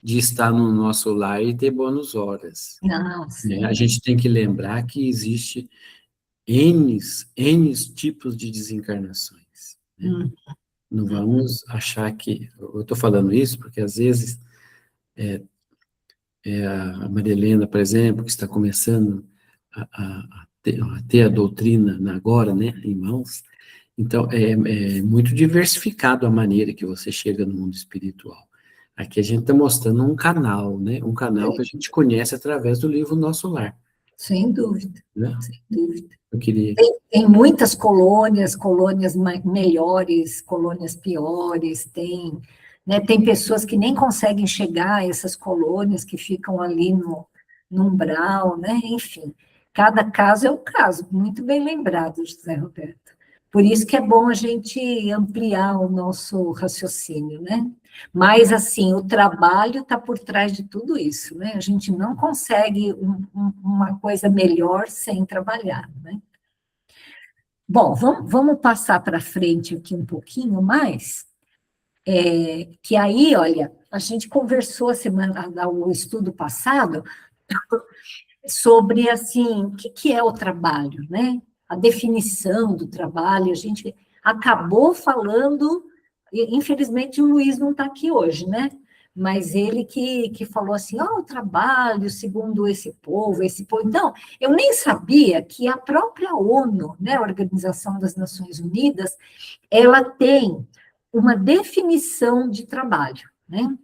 de estar no nosso lar e ter bônus horas. Não, sim. A gente tem que lembrar que existe N tipos de desencarnações. Né? Não vamos achar que... Eu estou falando isso porque, às vezes, a Maria Helena, por exemplo, que está começando a ter a doutrina agora, né, em mãos, então, é muito diversificado a maneira que você chega no mundo espiritual. Aqui a gente está mostrando um canal, né, um canal que a gente conhece através do livro Nosso Lar. Sem dúvida, Né? sem dúvida. Eu queria... Tem muitas colônias melhores, colônias piores, tem pessoas que nem conseguem chegar a essas colônias, que ficam ali no umbral, né? Enfim, cada caso é um caso, muito bem lembrado, José Roberto. Por isso que é bom a gente ampliar o nosso raciocínio, né? Mas, assim, o trabalho está por trás de tudo isso, né? A gente não consegue uma coisa melhor sem trabalhar, né? Bom, vamos passar para frente aqui um pouquinho mais, que aí, olha, a gente conversou o estudo passado sobre, assim, o que é o trabalho, né? A definição do trabalho, a gente acabou falando, infelizmente o Luiz não está aqui hoje, né? Mas ele que falou assim, o trabalho segundo esse povo. Então, eu nem sabia que a própria ONU, né, a Organização das Nações Unidas, ela tem uma definição de trabalho, né?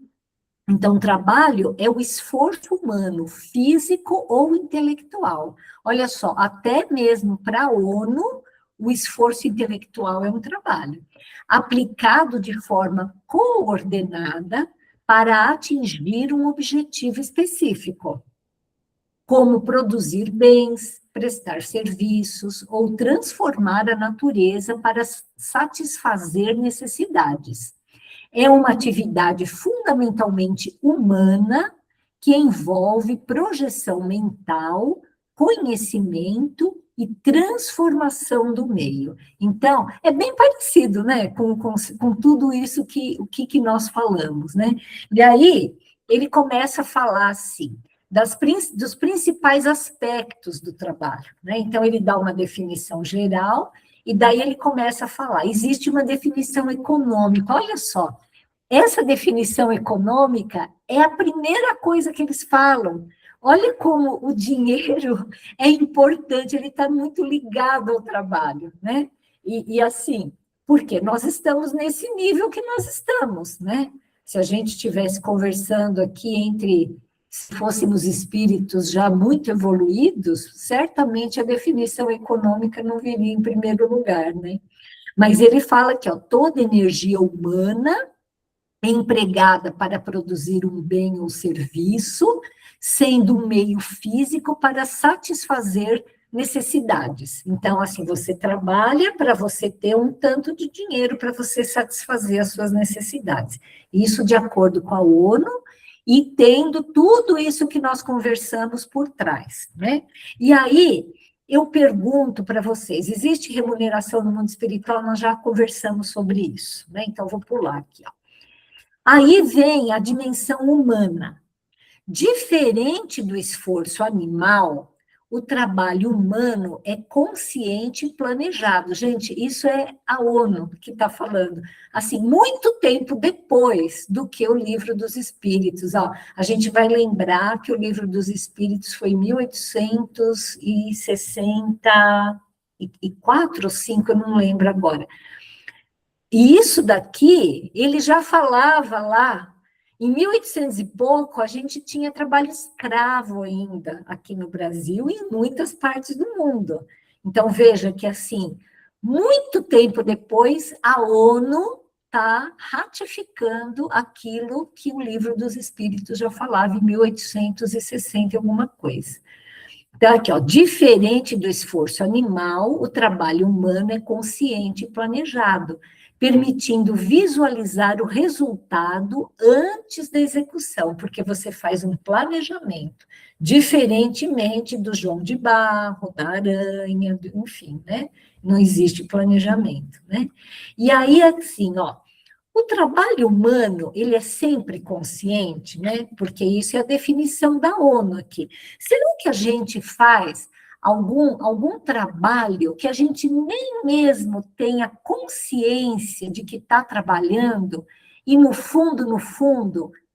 Então, trabalho é o esforço humano, físico ou intelectual. Olha só, até mesmo para a ONU, o esforço intelectual é um trabalho, aplicado de forma coordenada para atingir um objetivo específico, como produzir bens, prestar serviços ou transformar a natureza para satisfazer necessidades. É uma atividade fundamentalmente humana que envolve projeção mental, conhecimento e transformação do meio. Então, é bem parecido, né, com tudo isso que nós falamos, né? E aí, ele começa a falar, assim, dos principais aspectos do trabalho, né? Então, ele dá uma definição geral, e daí ele começa a falar, existe uma definição econômica, olha só, essa definição econômica é a primeira coisa que eles falam. Olha como o dinheiro é importante, ele está muito ligado ao trabalho, né? E assim, porque nós estamos nesse nível que nós estamos, né? Se a gente estivesse conversando aqui se fôssemos espíritos já muito evoluídos, certamente a definição econômica não viria em primeiro lugar, né? Mas ele fala que, ó, toda energia humana é empregada para produzir um bem ou serviço, sendo um meio físico para satisfazer necessidades. Então, assim, você trabalha para você ter um tanto de dinheiro para você satisfazer as suas necessidades. Isso de acordo com a ONU e tendo tudo isso que nós conversamos por trás, né? E aí, eu pergunto para vocês, existe remuneração no mundo espiritual? Nós já conversamos sobre isso, né? Então, vou pular aqui, ó. Aí vem a dimensão humana. Diferente do esforço animal, o trabalho humano é consciente e planejado. Gente, isso é a ONU que está falando. Assim, muito tempo depois do que o Livro dos Espíritos. Ó, a gente vai lembrar que o Livro dos Espíritos foi em 1864 ou 5, eu não lembro agora. E isso daqui, ele já falava lá, em 1800 e pouco, a gente tinha trabalho escravo ainda aqui no Brasil e em muitas partes do mundo. Então, veja que, assim, muito tempo depois, a ONU está ratificando aquilo que o Livro dos Espíritos já falava em 1860 e alguma coisa. Então, aqui, ó, diferente do esforço animal, o trabalho humano é consciente e planejado, permitindo visualizar o resultado antes da execução, porque você faz um planejamento, diferentemente do João de Barro, da aranha, enfim, né? Não existe planejamento, né? E aí, assim, ó, o trabalho humano, ele é sempre consciente, né? Porque isso é a definição da ONU aqui. Será que a gente faz algum trabalho que a gente nem mesmo tenha consciência de que está trabalhando e, no fundo,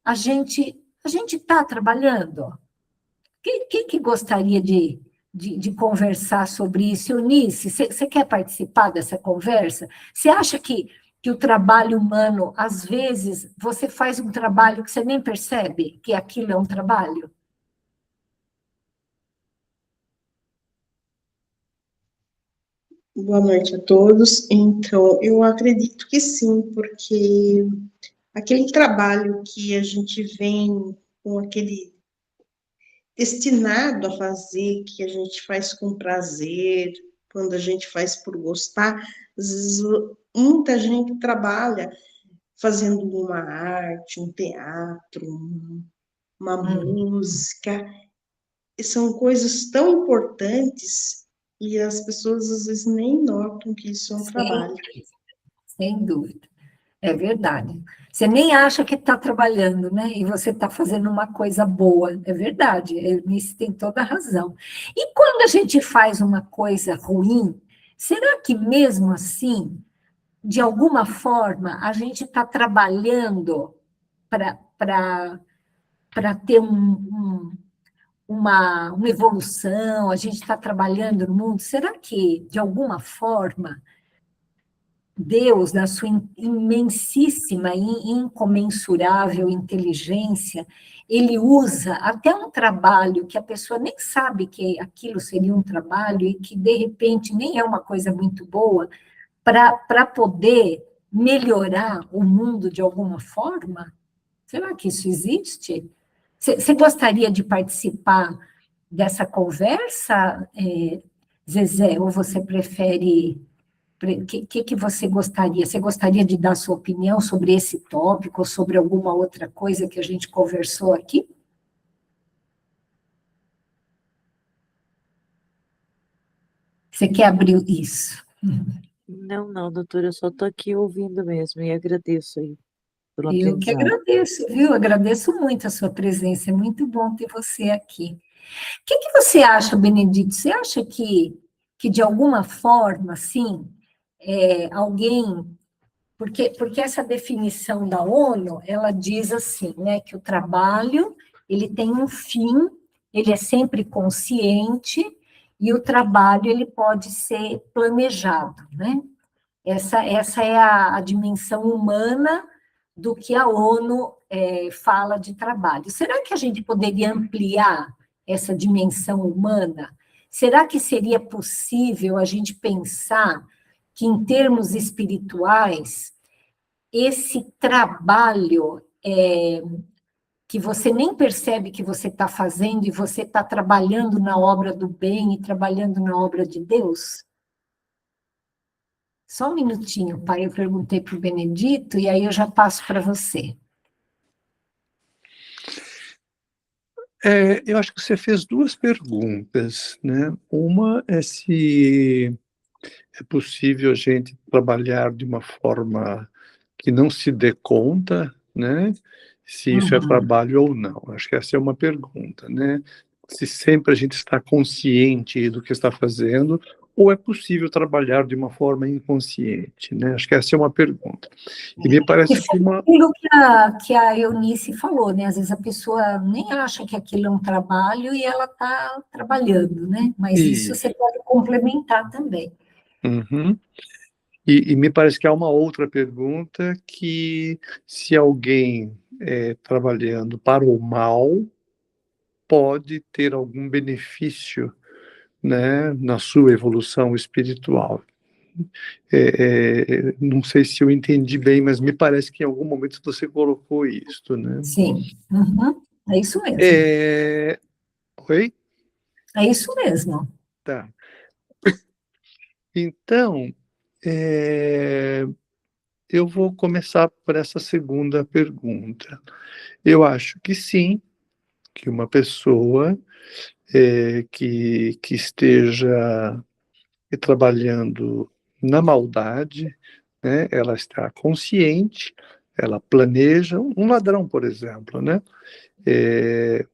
a gente está trabalhando? Quem que gostaria de conversar sobre isso? Eunice, você quer participar dessa conversa? Você acha que o trabalho humano, às vezes, você faz um trabalho que você nem percebe que aquilo é um trabalho? Boa noite a todos. Então, eu acredito que sim, porque aquele trabalho que a gente vem com aquele destinado a fazer, que a gente faz com prazer, quando a gente faz por gostar, às vezes muita gente trabalha fazendo uma arte, um teatro, uma música, e são coisas tão importantes e as pessoas às vezes nem notam que isso é um trabalho. Sem dúvida, é verdade. Você nem acha que está trabalhando, né? E você está fazendo uma coisa boa, é verdade, Eunice tem toda a razão. E quando a gente faz uma coisa ruim, será que mesmo assim, de alguma forma, a gente está trabalhando para ter uma evolução, a gente está trabalhando no mundo? Será que, de alguma forma, Deus, na sua imensíssima e incomensurável inteligência, ele usa até um trabalho que a pessoa nem sabe que aquilo seria um trabalho e que, de repente, nem é uma coisa muito boa, para poder melhorar o mundo de alguma forma? Será que isso existe? Você gostaria de participar dessa conversa, Zezé, ou você prefere... O que você gostaria? Você gostaria de dar sua opinião sobre esse tópico ou sobre alguma outra coisa que a gente conversou aqui? Você quer abrir isso? Não, doutora, eu só estou aqui ouvindo mesmo e agradeço aí pelo Eu que aprendizado. agradeço, viu? Agradeço muito a sua presença, é muito bom ter você aqui. O que você acha, Benedito? Você acha que de alguma forma, assim, alguém... Porque essa definição da ONU, ela diz assim, né, que o trabalho, ele tem um fim, ele é sempre consciente, e o trabalho, ele pode ser planejado, né? Essa é a dimensão humana do que a ONU fala de trabalho. Será que a gente poderia ampliar essa dimensão humana? Será que seria possível a gente pensar que, em termos espirituais, esse trabalho que você nem percebe que você está fazendo e você está trabalhando na obra do bem e trabalhando na obra de Deus? Só um minutinho, pai, eu perguntei para o Benedito e aí eu já passo para você. Eu acho que você fez duas perguntas, né? Uma é se é possível a gente trabalhar de uma forma que não se dê conta, né? Se isso é trabalho ou não. Acho que essa é uma pergunta, né? Se sempre a gente está consciente do que está fazendo, ou é possível trabalhar de uma forma inconsciente, né? Acho que essa é uma pergunta. E me parece que uma... Aquilo que a Eunice falou, né? Às vezes a pessoa nem acha que aquilo é um trabalho e ela está trabalhando, né? Mas isso você pode complementar também. Uhum. E me parece que há uma outra pergunta que se alguém trabalhando para o mal pode ter algum benefício, né, na sua evolução espiritual. Não sei se eu entendi bem, mas me parece que em algum momento você colocou isso, né? Sim, é isso mesmo. Oi? É isso mesmo. Tá. Então, eu vou começar por essa segunda pergunta. Eu acho que sim, que uma pessoa que esteja trabalhando na maldade, né, ela está consciente, ela planeja, um ladrão, por exemplo, né,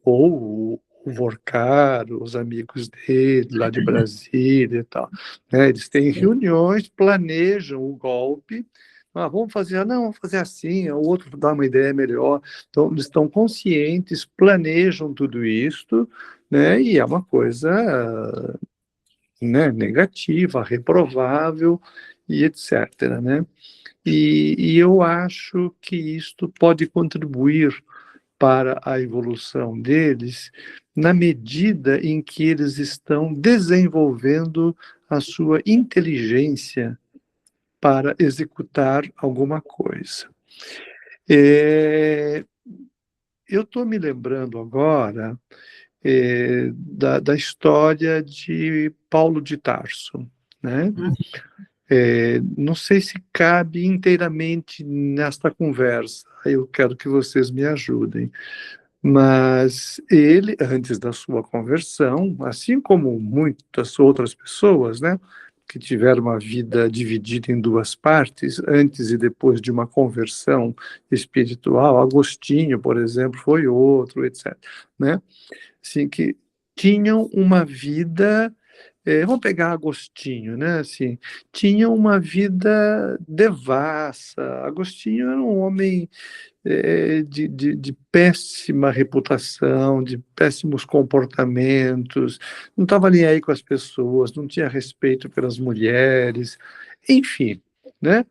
ou o Vorcar, os amigos dele, lá de Brasília e tal, né, eles têm reuniões, planejam o golpe, vamos fazer, não, vamos fazer assim, o outro dá uma ideia melhor, então eles estão conscientes, planejam tudo isso, né, e é uma coisa, né, negativa, reprovável e etc., né? E eu acho que isto pode contribuir para a evolução deles na medida em que eles estão desenvolvendo a sua inteligência para executar alguma coisa. Eu estou me lembrando agora da história de Paulo de Tarso, né? Não sei se cabe inteiramente nesta conversa, eu quero que vocês me ajudem, mas ele, antes da sua conversão, assim como muitas outras pessoas, né, que tiveram uma vida dividida em duas partes, antes e depois de uma conversão espiritual, Agostinho, por exemplo, foi outro, etc., né? Assim, que tinham uma vida, vamos pegar Agostinho, né, assim, tinham uma vida devassa. Agostinho era um homem de péssima reputação, de péssimos comportamentos, não estava nem aí com as pessoas, não tinha respeito pelas mulheres, enfim, né?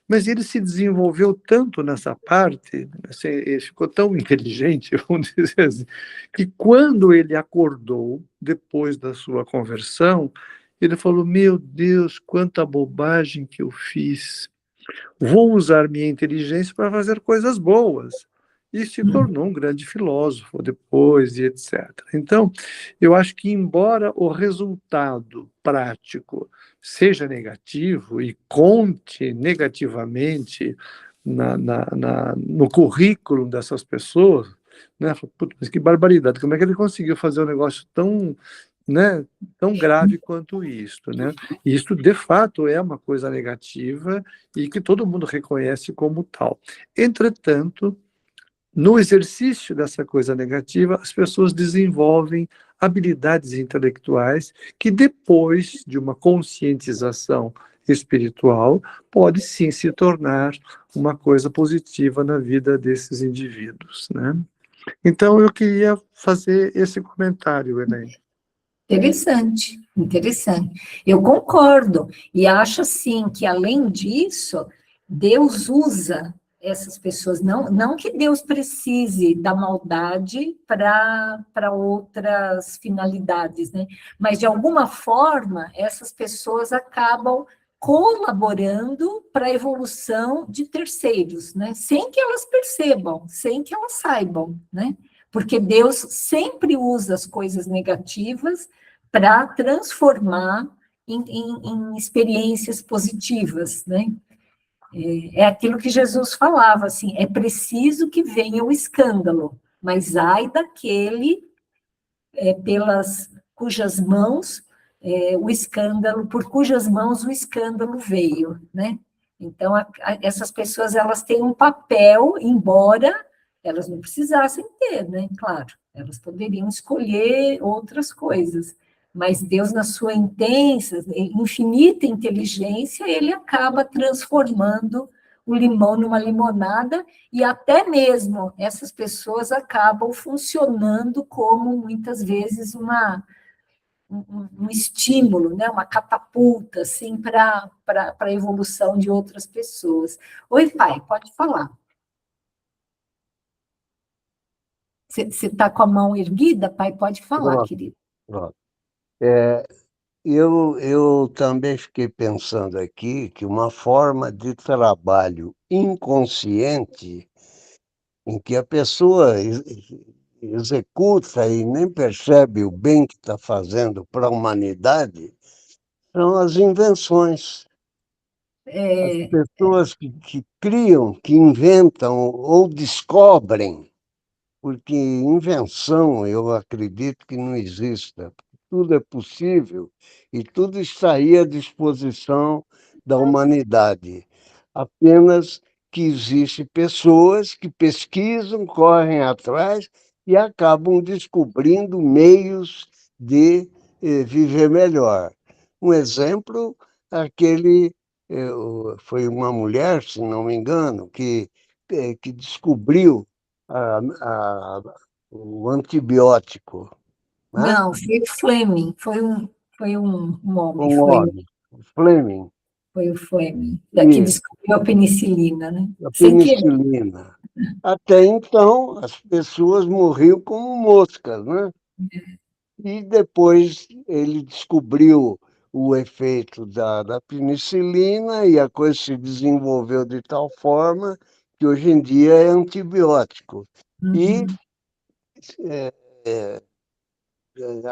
Mas ele se desenvolveu tanto nessa parte, assim, ele ficou tão inteligente, vamos dizer assim, que quando ele acordou, depois da sua conversão, ele falou, meu Deus, quanta bobagem que eu fiz. Vou usar minha inteligência para fazer coisas boas. E se tornou um grande filósofo depois e etc. Então, eu acho que, embora o resultado prático seja negativo e conte negativamente no currículo dessas pessoas, né? Mas que barbaridade, como é que ele conseguiu fazer um negócio tão né, tão grave quanto isto, né? Isto, de fato, é uma coisa negativa e que todo mundo reconhece como tal. Entretanto, no exercício dessa coisa negativa, as pessoas desenvolvem habilidades intelectuais que, depois de uma conscientização espiritual, pode sim se tornar uma coisa positiva na vida desses indivíduos, né? Então, eu queria fazer esse comentário, Elaine. Interessante, interessante. Eu concordo e acho assim que, além disso, Deus usa essas pessoas, não que Deus precise da maldade para outras finalidades, né? Mas, de alguma forma, essas pessoas acabam colaborando para a evolução de terceiros, né? Sem que elas percebam, sem que elas saibam, né? Porque Deus sempre usa as coisas negativas para transformar em experiências positivas, né? É aquilo que Jesus falava, assim, é preciso que venha o escândalo, mas ai daquele cujas mãos por cujas mãos o escândalo veio, né? Então, essas pessoas, elas têm um papel, embora elas não precisassem ter, né? Claro, elas poderiam escolher outras coisas, mas Deus, na sua infinita inteligência, ele acaba transformando o limão numa limonada, e até mesmo essas pessoas acabam funcionando como, muitas vezes, um estímulo, né? Uma catapulta, assim, para a evolução de outras pessoas. Oi, pai, pode falar. Você está com a mão erguida, pai? Pode falar, Pronto, querido. pronto. Eu também fiquei pensando aqui que uma forma de trabalho inconsciente, em que a pessoa executa e nem percebe o bem que está fazendo para a humanidade, são as invenções. As pessoas que criam, que inventam ou descobrem, porque invenção eu acredito que não exista. Tudo é possível e tudo está aí à disposição da humanidade. Apenas que existem pessoas que pesquisam, correm atrás e acabam descobrindo meios de viver melhor. Um exemplo, aquele foi uma mulher, se não me engano, que descobriu o antibiótico, né? Não, foi Fleming, foi um homem, Um homem, Fleming, foi o Fleming, que e descobriu a penicilina, né? a Sem querer. penicilina. Até então, as pessoas morriam como moscas, né? E depois ele descobriu o efeito da penicilina e a coisa se desenvolveu de tal forma que hoje em dia é antibiótico. E é, é,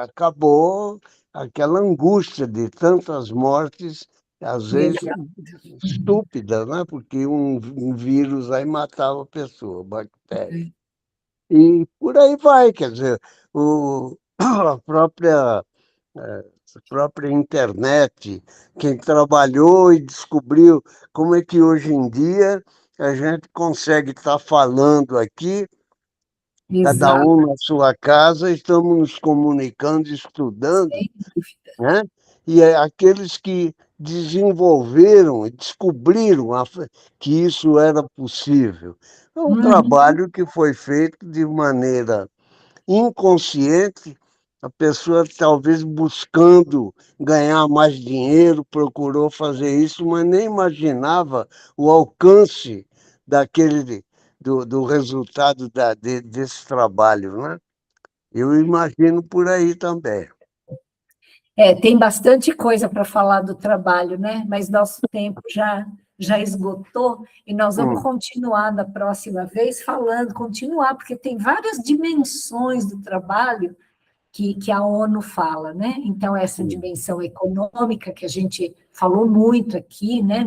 acabou aquela angústia de tantas mortes, às vezes Exato. estúpidas, né? Porque um vírus aí matava a pessoa, bactéria. E por aí vai, quer dizer, a própria internet, quem trabalhou e descobriu como é que hoje em dia a gente consegue estar falando aqui, cada Exato, um na sua casa, estamos nos comunicando, estudando, sem dúvida. né? E aqueles que desenvolveram e descobriram que isso era possível. É um trabalho que foi feito de maneira inconsciente, a pessoa talvez buscando ganhar mais dinheiro, procurou fazer isso, mas nem imaginava o alcance do resultado desse trabalho, né? Eu imagino por aí também. Tem bastante coisa para falar do trabalho, né? Mas nosso tempo já esgotou e nós vamos continuar da próxima vez continuar, porque tem várias dimensões do trabalho que a ONU fala, né? Então, essa dimensão econômica que a gente falou muito aqui, né?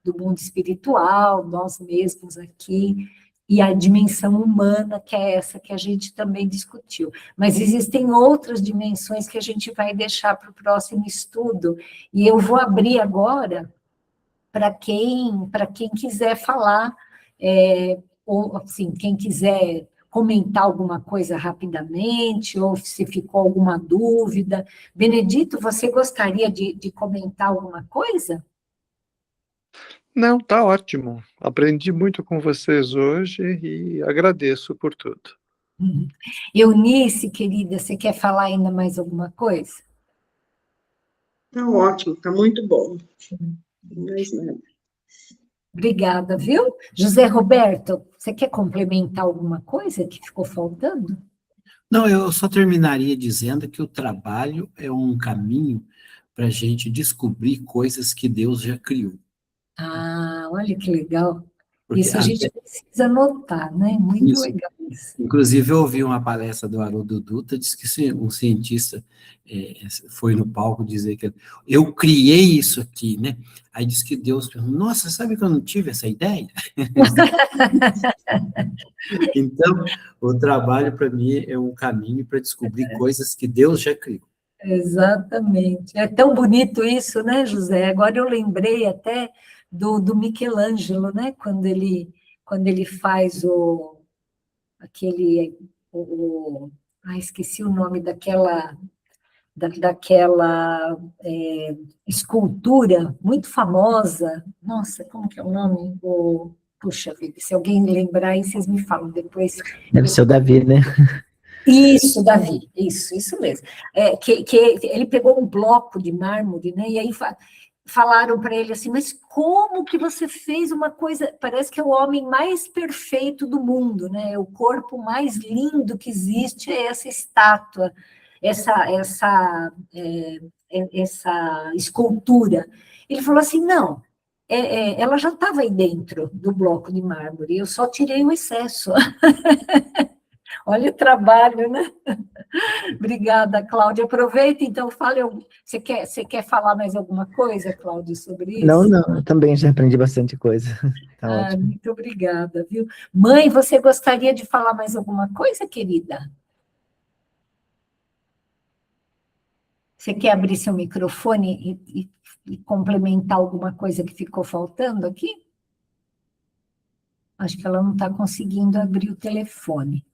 Do mundo espiritual, nós mesmos aqui, e a dimensão humana, que é essa que a gente também discutiu. Mas existem outras dimensões que a gente vai deixar para o próximo estudo, e eu vou abrir agora para quem quiser falar, ou assim, quem quiser comentar alguma coisa rapidamente, ou se ficou alguma dúvida. Benedito, você gostaria de comentar alguma coisa? Não, tá ótimo. Aprendi muito com vocês hoje e agradeço por tudo. Eunice, querida, você quer falar ainda mais alguma coisa? Tá ótimo, tá muito bom. Mais nada. Obrigada, viu? José Roberto, você quer complementar alguma coisa que ficou faltando? Não, eu só terminaria dizendo que o trabalho é um caminho para a gente descobrir coisas que Deus já criou. Ah, olha que legal. Porque Isso a gente precisa anotar, né? Muito Isso. legal isso. Inclusive, eu ouvi uma palestra do Haroldo Dutra, diz que um cientista foi no palco dizer que eu criei isso aqui, né? Aí diz que Deus pensou, nossa, sabe que eu não tive essa ideia? Então, o trabalho, para mim, é um caminho para descobrir coisas que Deus já criou. Exatamente. É tão bonito isso, né, José? Agora eu lembrei até do Michelangelo, né? Quando ele faz esqueci o nome daquela escultura muito famosa. Nossa, como que é o nome? Puxa vida, se alguém lembrar aí, vocês me falam depois. Deve ser o Davi, né? Isso, Davi, isso mesmo. Que ele pegou um bloco de mármore, né? E aí falaram para ele assim, mas como que você fez uma coisa, parece que é o homem mais perfeito do mundo, né? O corpo mais lindo que existe é essa estátua, essa escultura. Ele falou assim, não, ela já estava aí dentro do bloco de mármore, eu só tirei o excesso. Olha o trabalho, né? Obrigada, Cláudia. Aproveita, então, fale. Você quer falar mais alguma coisa, Cláudia, sobre isso? Não, eu também já aprendi bastante coisa. Tá ótimo. Muito obrigada, viu? Mãe, você gostaria de falar mais alguma coisa, querida? Você quer abrir seu microfone e complementar alguma coisa que ficou faltando aqui? Acho que ela não está conseguindo abrir o telefone.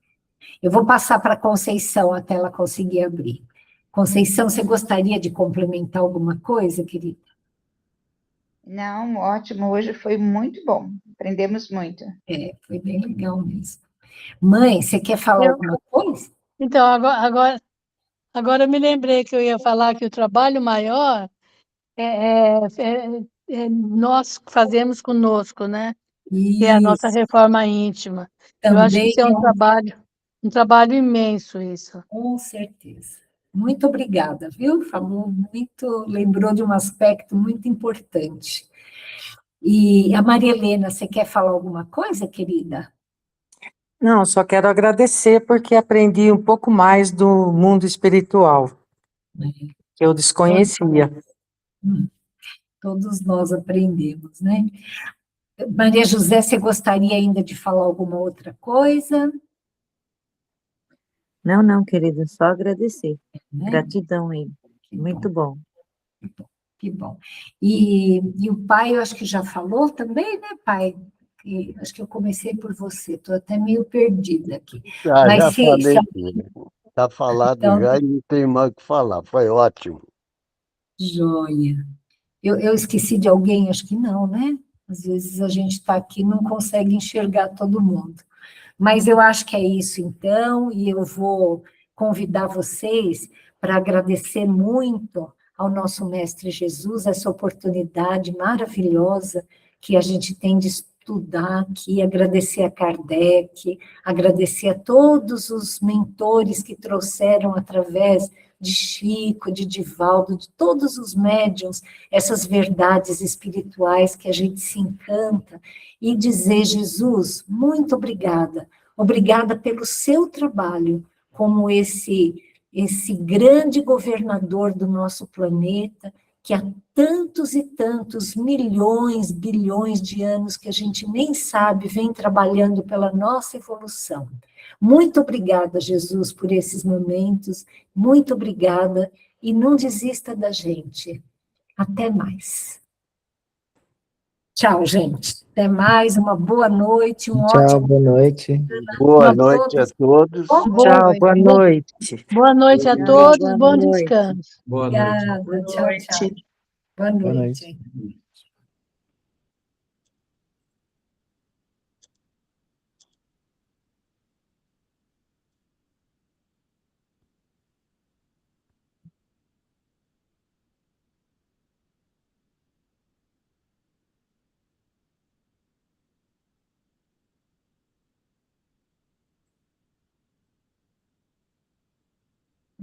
Eu vou passar para a Conceição até ela conseguir abrir. Conceição, você gostaria de complementar alguma coisa, querida? Não, ótimo. Hoje foi muito bom. Aprendemos muito. Foi bem legal mesmo. Mãe, você quer falar alguma coisa? Então, agora eu me lembrei que eu ia falar que o trabalho maior nós fazemos conosco, né? Que é a nossa reforma íntima. Eu acho que isso é um trabalho imenso, isso. Com certeza. Muito obrigada, viu? Falou muito, lembrou de um aspecto muito importante. E a Maria Helena, você quer falar alguma coisa, querida? Não, só quero agradecer porque aprendi um pouco mais do mundo espiritual, que eu desconhecia. Todos nós aprendemos, né? Maria José, você gostaria ainda de falar alguma outra coisa? Não, querida, só agradecer. Né? Gratidão aí. Muito bom. Que bom. E o pai, eu acho que já falou também, né, pai? Acho que eu comecei por você, estou até meio perdida aqui. Mas já falei, está falado então, já e não tem mais o que falar, foi ótimo. Joia. Eu esqueci de alguém? Acho que não, né? Às vezes a gente está aqui e não consegue enxergar todo mundo. Mas eu acho que é isso, então, e eu vou convidar vocês para agradecer muito ao nosso Mestre Jesus essa oportunidade maravilhosa que a gente tem de estudar aqui, agradecer a Kardec, agradecer a todos os mentores que trouxeram através de Chico, de Divaldo, de todos os médiuns, essas verdades espirituais que a gente se encanta, e dizer, Jesus, muito obrigada pelo seu trabalho como esse grande governador do nosso planeta, que há tantos e tantos milhões, bilhões de anos que a gente nem sabe, vem trabalhando pela nossa evolução. Muito obrigada, Jesus, por esses momentos. Muito obrigada. E não desista da gente. Até mais. Tchau, gente. Até mais. Uma boa noite, um Tchau, ótimo boa noite. Boa a noite a todos. todos. Tchau, boa noite. Boa noite a Tchau, todos, boa bom noite. descanso. Boa noite. Obrigada. Boa Tchau, tchau. noite. Boa Boa noite. noite.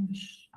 Ixi.